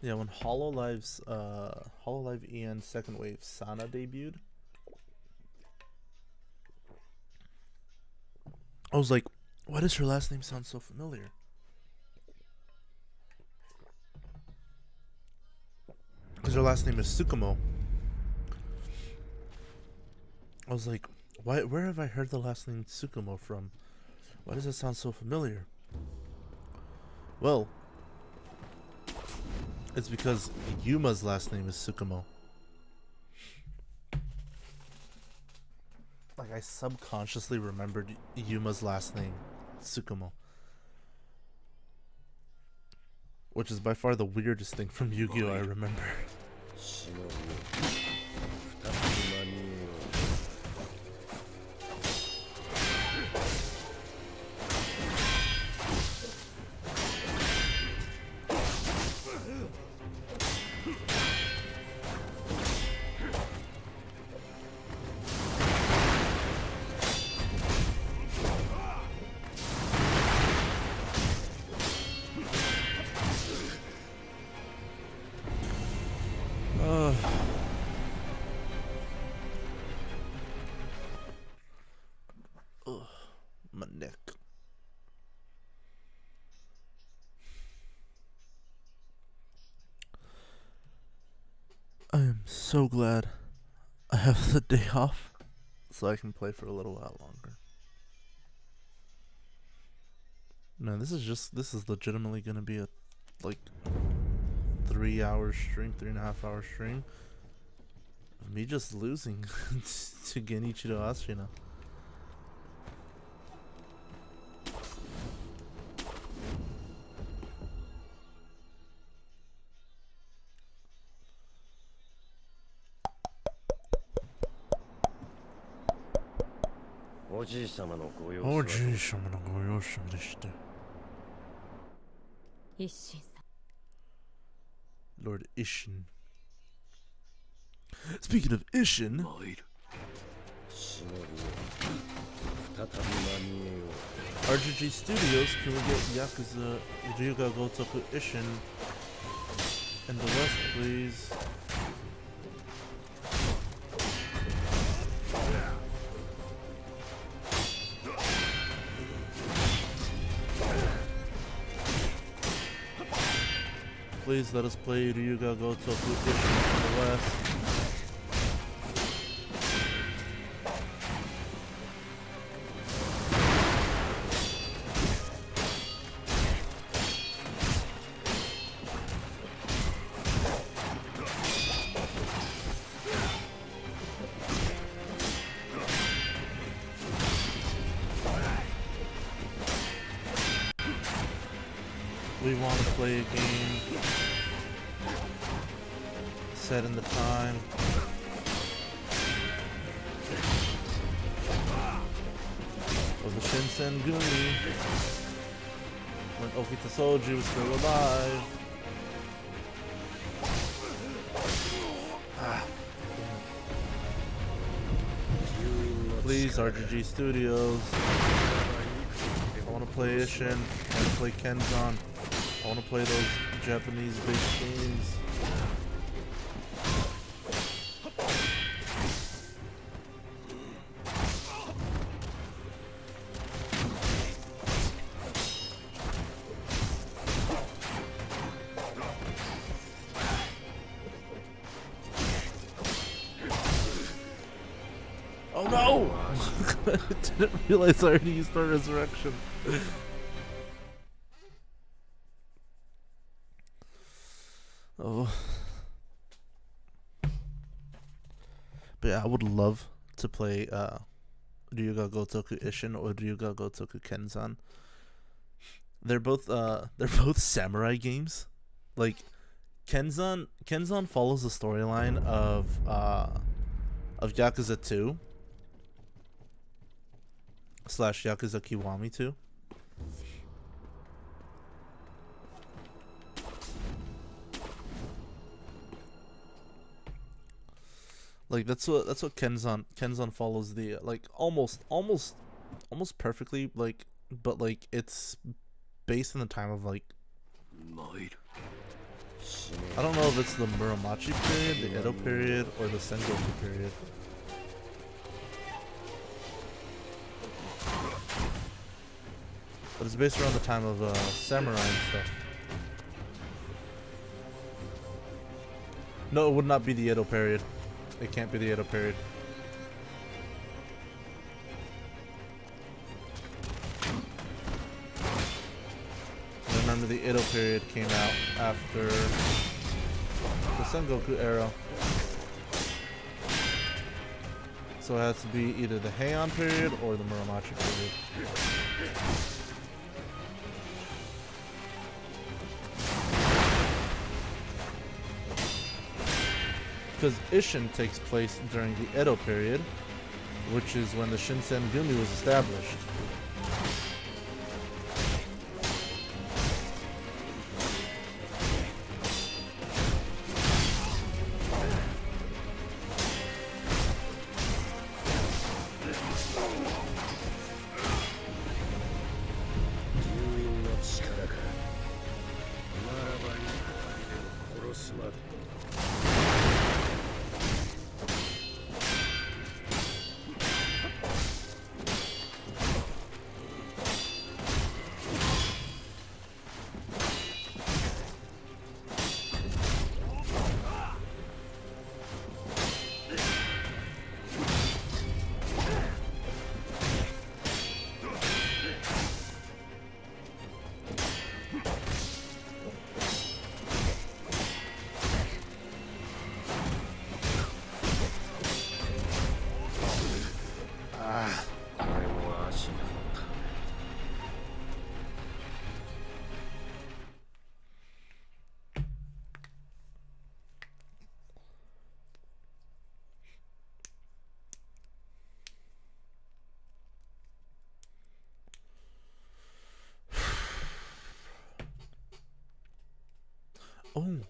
Yeah, when Hololive's Hololive EN Second Wave Sana debuted, I was like, why does her last name sound so familiar? Because her last name is Tsukumo. I was like, where have I heard the last name Tsukumo from? Why does it sound so familiar? Well, it's because Yuma's last name is Tsukumo. Like, I subconsciously remembered Yuma's last name, Tsukumo. Which is by far the weirdest thing from Yu-Gi-Oh! I remember. 忍びを再び間に合う My neck. I am so glad I have the day off so I can play for a little while longer. No, this is legitimately gonna be a like 3-hour stream, 3.5-hour stream of me just losing to Genichi to Ashina. Lord Ishin. Speaking of Ishin, 忍びを再び間に合う RGG Studios, can we get Yakuza Ryuga Gotoku Ishin in the West, please? Please let us play Ryuga Gotoku Ishin in the West. We want to play a game set in the time of the Shinsengumi when Okita Soji was still alive. Please, RGG Studios. I want to play Ishin. I want to play Kenzan. I want to play those Japanese-based games. Oh no! I didn't realize I already used our resurrection. Oh. But yeah, I would love to play Ryuga Gotoku Ishin or Ryuga Gotoku Kenzan. They're both samurai games. Like Kenzan follows the storyline of Yakuza 2 / Yakuza Kiwami 2. Like that's what Kenzan follows the like almost perfectly, like, but like it's based in the time of like I don't know if it's the Muromachi period, the Edo period, or the Sengoku period. But it's based around the time of samurai and stuff. No, it would not be the Edo period. It can't be the Edo period. Remember, the Edo period came out after the Sengoku era. So it has to be either the Heian period or the Muromachi period. Because Isshin takes place during the Edo period, which is when the Shinsengumi was established. Oh.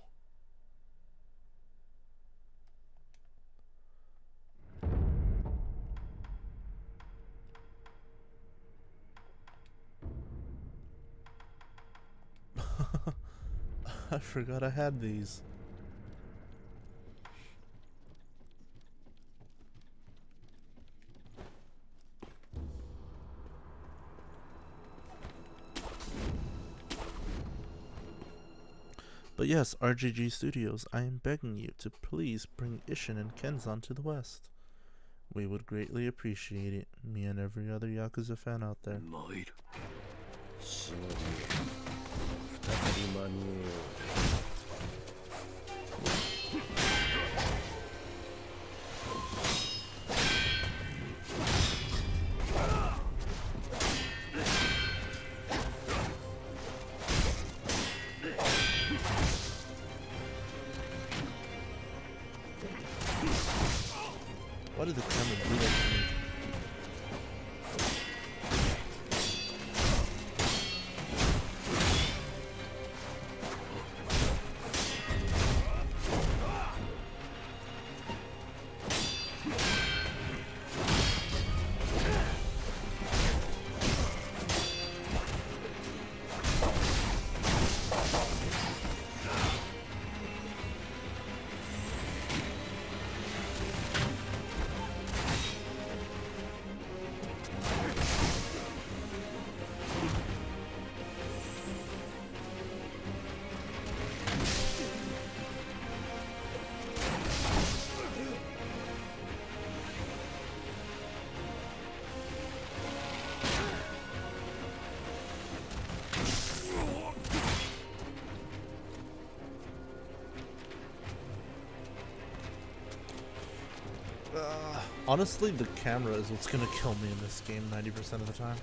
I forgot I had these. But yes, RGG Studios, I am begging you to please bring Isshin and Kenzan to the West. We would greatly appreciate it, me and every other Yakuza fan out there. Why did the camera do that to me? Honestly, the camera is what's gonna kill me in this game 90% of the time.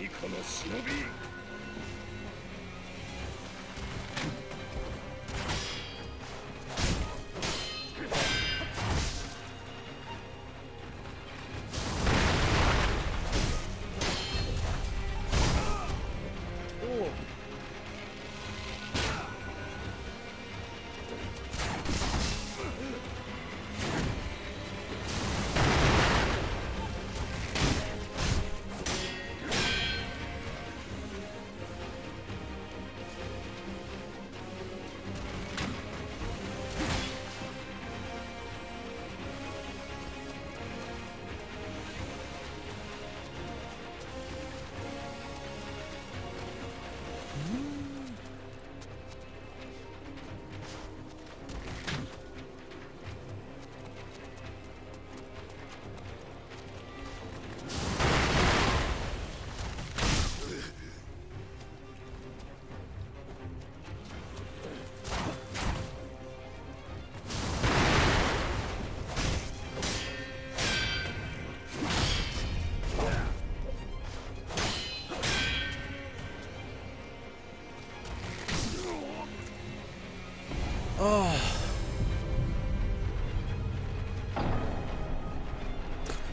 この忍び。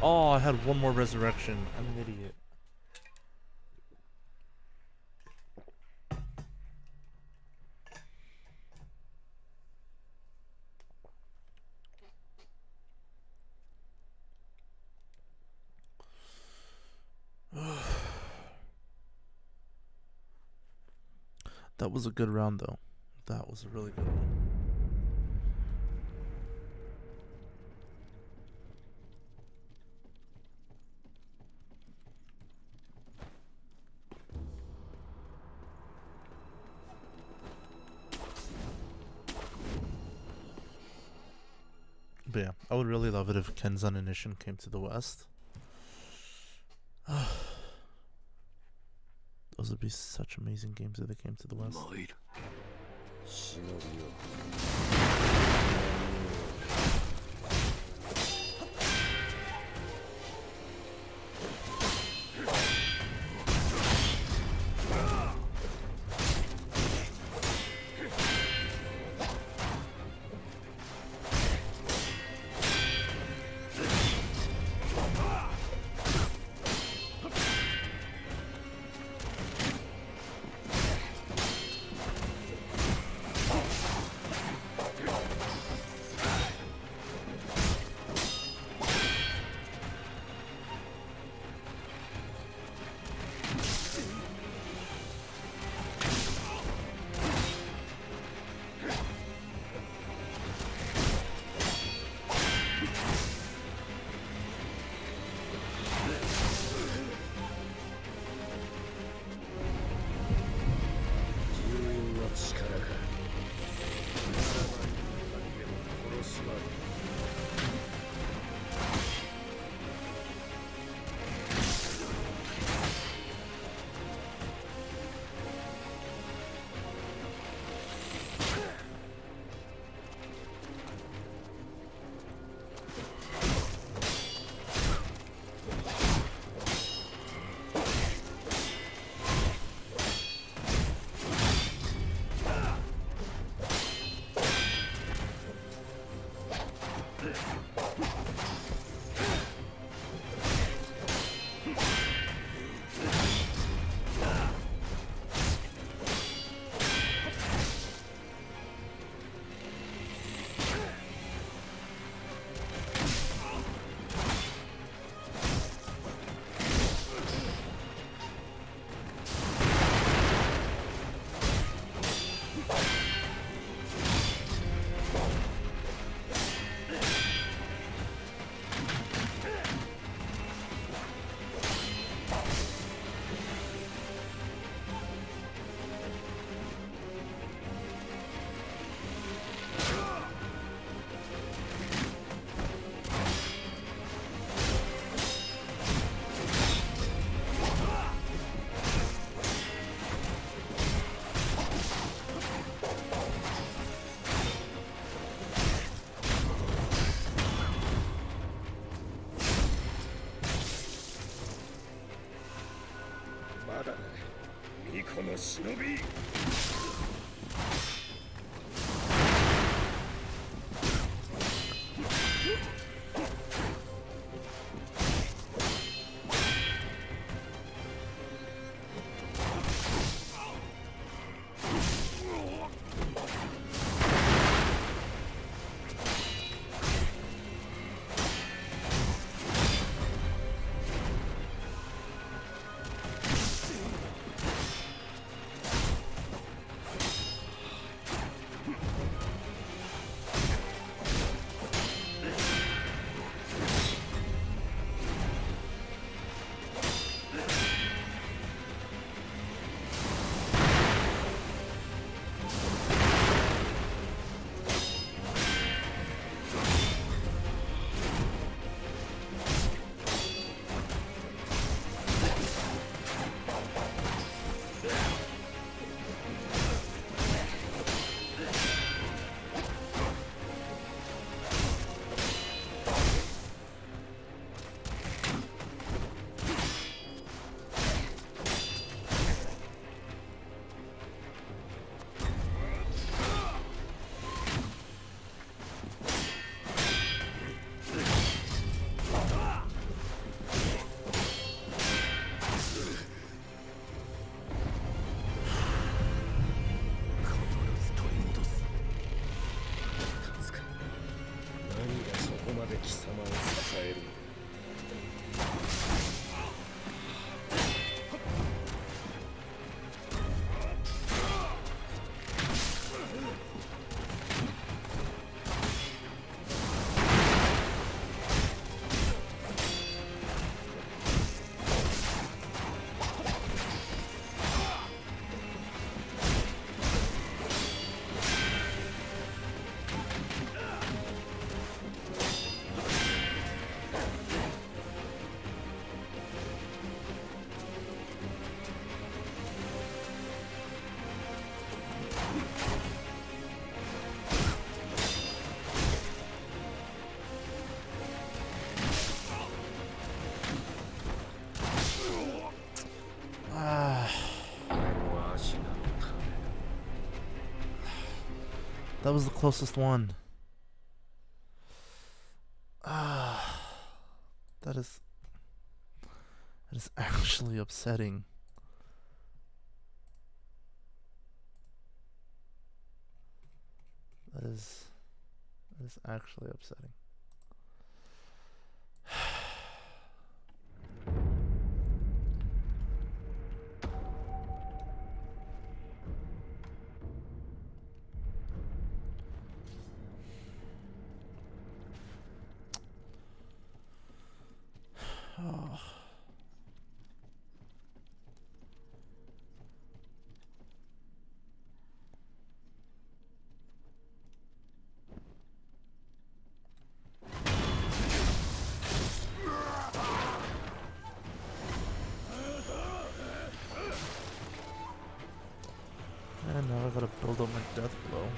Oh, I had one more resurrection. I'm an idiot. That was a good round, though. That was a really good one. But yeah, I would really love it if Kenzan and Ishin came to the West. Those would be such amazing games if they came to the West. 忍びよ。何この忍び。貴様を支える。That was the closest one. That is actually upsetting. That is actually upsetting. Oh. And now I gotta build up my death blow.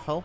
Hell?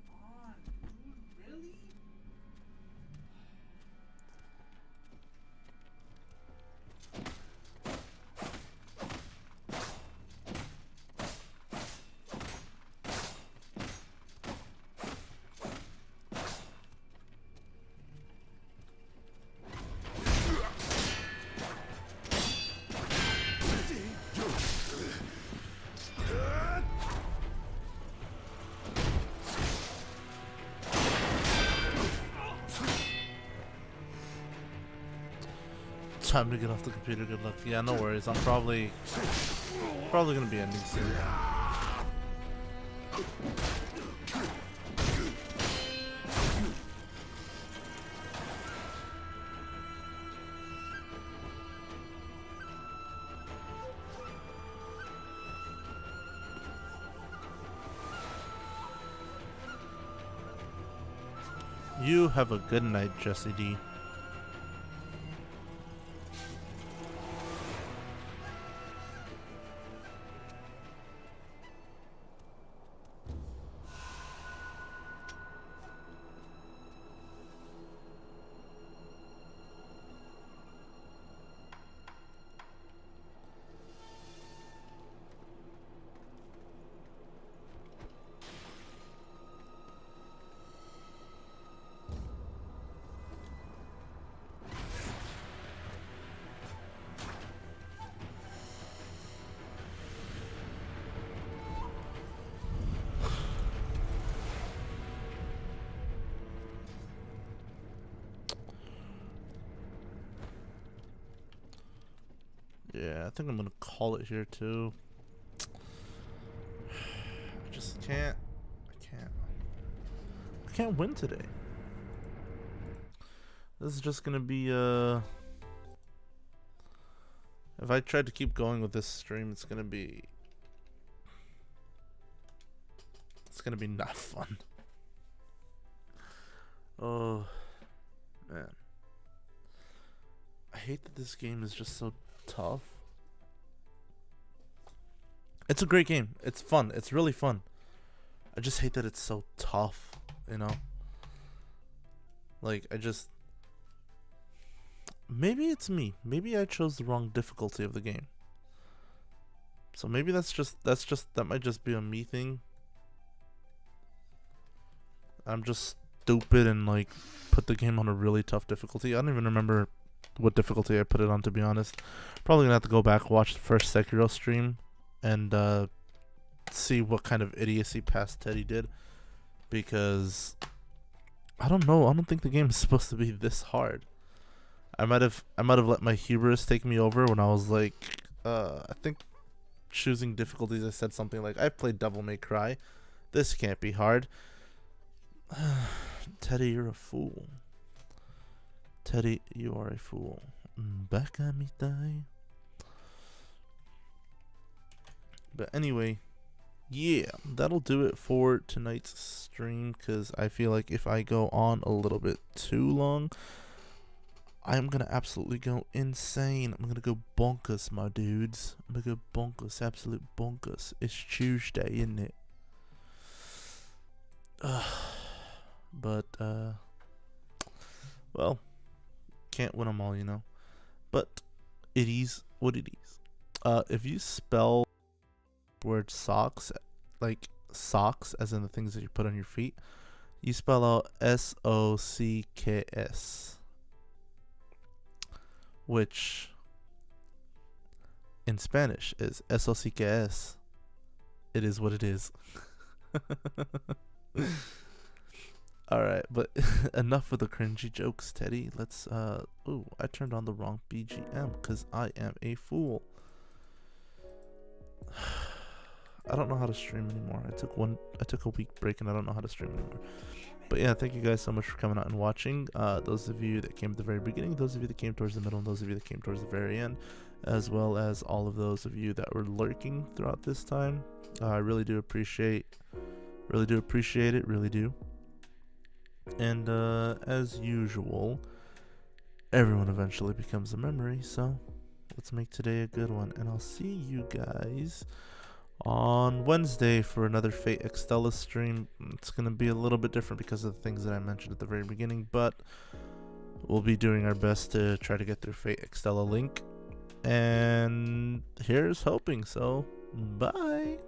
Come on, dude, really? Time to get off the computer. Good luck. Yeah, no worries. I'm probably gonna be ending soon. You have a good night, Jesse D. Yeah, I think I'm gonna call it here too. I just can't. I can't win today. This is just gonna be if I try to keep going with this stream, it's gonna be not fun. Oh man, I hate that this game is just so tough. It's a great game. It's fun. It's really fun. I just hate that it's so tough, you know? Like, maybe it's me. Maybe I chose the wrong difficulty of the game. So maybe that might just be a me thing. I'm just stupid and like put the game on a really tough difficulty. I don't even remember what difficulty I put it on, to be honest. Probably gonna have to go back, watch the first Sekiro stream, and see what kind of idiocy past Teddy did, because I don't know. I don't think the game is supposed to be this hard. I might have let my hubris take me over when I was like, I think choosing difficulties. I said something like, "I've played Devil May Cry. This can't be hard." Teddy, you're a fool. Teddy, you are a fool. Baka mitai. But anyway, yeah, that'll do it for tonight's stream, because I feel like if I go on a little bit too long, I'm gonna absolutely go insane. I'm gonna go bonkers, my dudes. I'm gonna go bonkers, absolute bonkers. It's Tuesday, isn't it? But, well, can't win them all, you know. But it is what it is. If you spell word socks, like socks, as in the things that you put on your feet, you spell out SOCKS, which in Spanish is SOCKS. It is what it is. Alright, but enough of the cringy jokes, Teddy. Let's, ooh, I turned on the wrong BGM because I am a fool. I don't know how to stream anymore. I took a week break and I don't know how to stream anymore. But yeah, thank you guys so much for coming out and watching. Those of you that came at the very beginning, those of you that came towards the middle, and those of you that came towards the very end, as well as all of those of you that were lurking throughout this time. I really do appreciate it, really do. And as usual, everyone eventually becomes a memory, so let's make today a good one. And I'll see you guys on Wednesday for another Fate Extella stream. It's going to be a little bit different because of the things that I mentioned at the very beginning, but we'll be doing our best to try to get through Fate Extella Link. And here's hoping, so bye!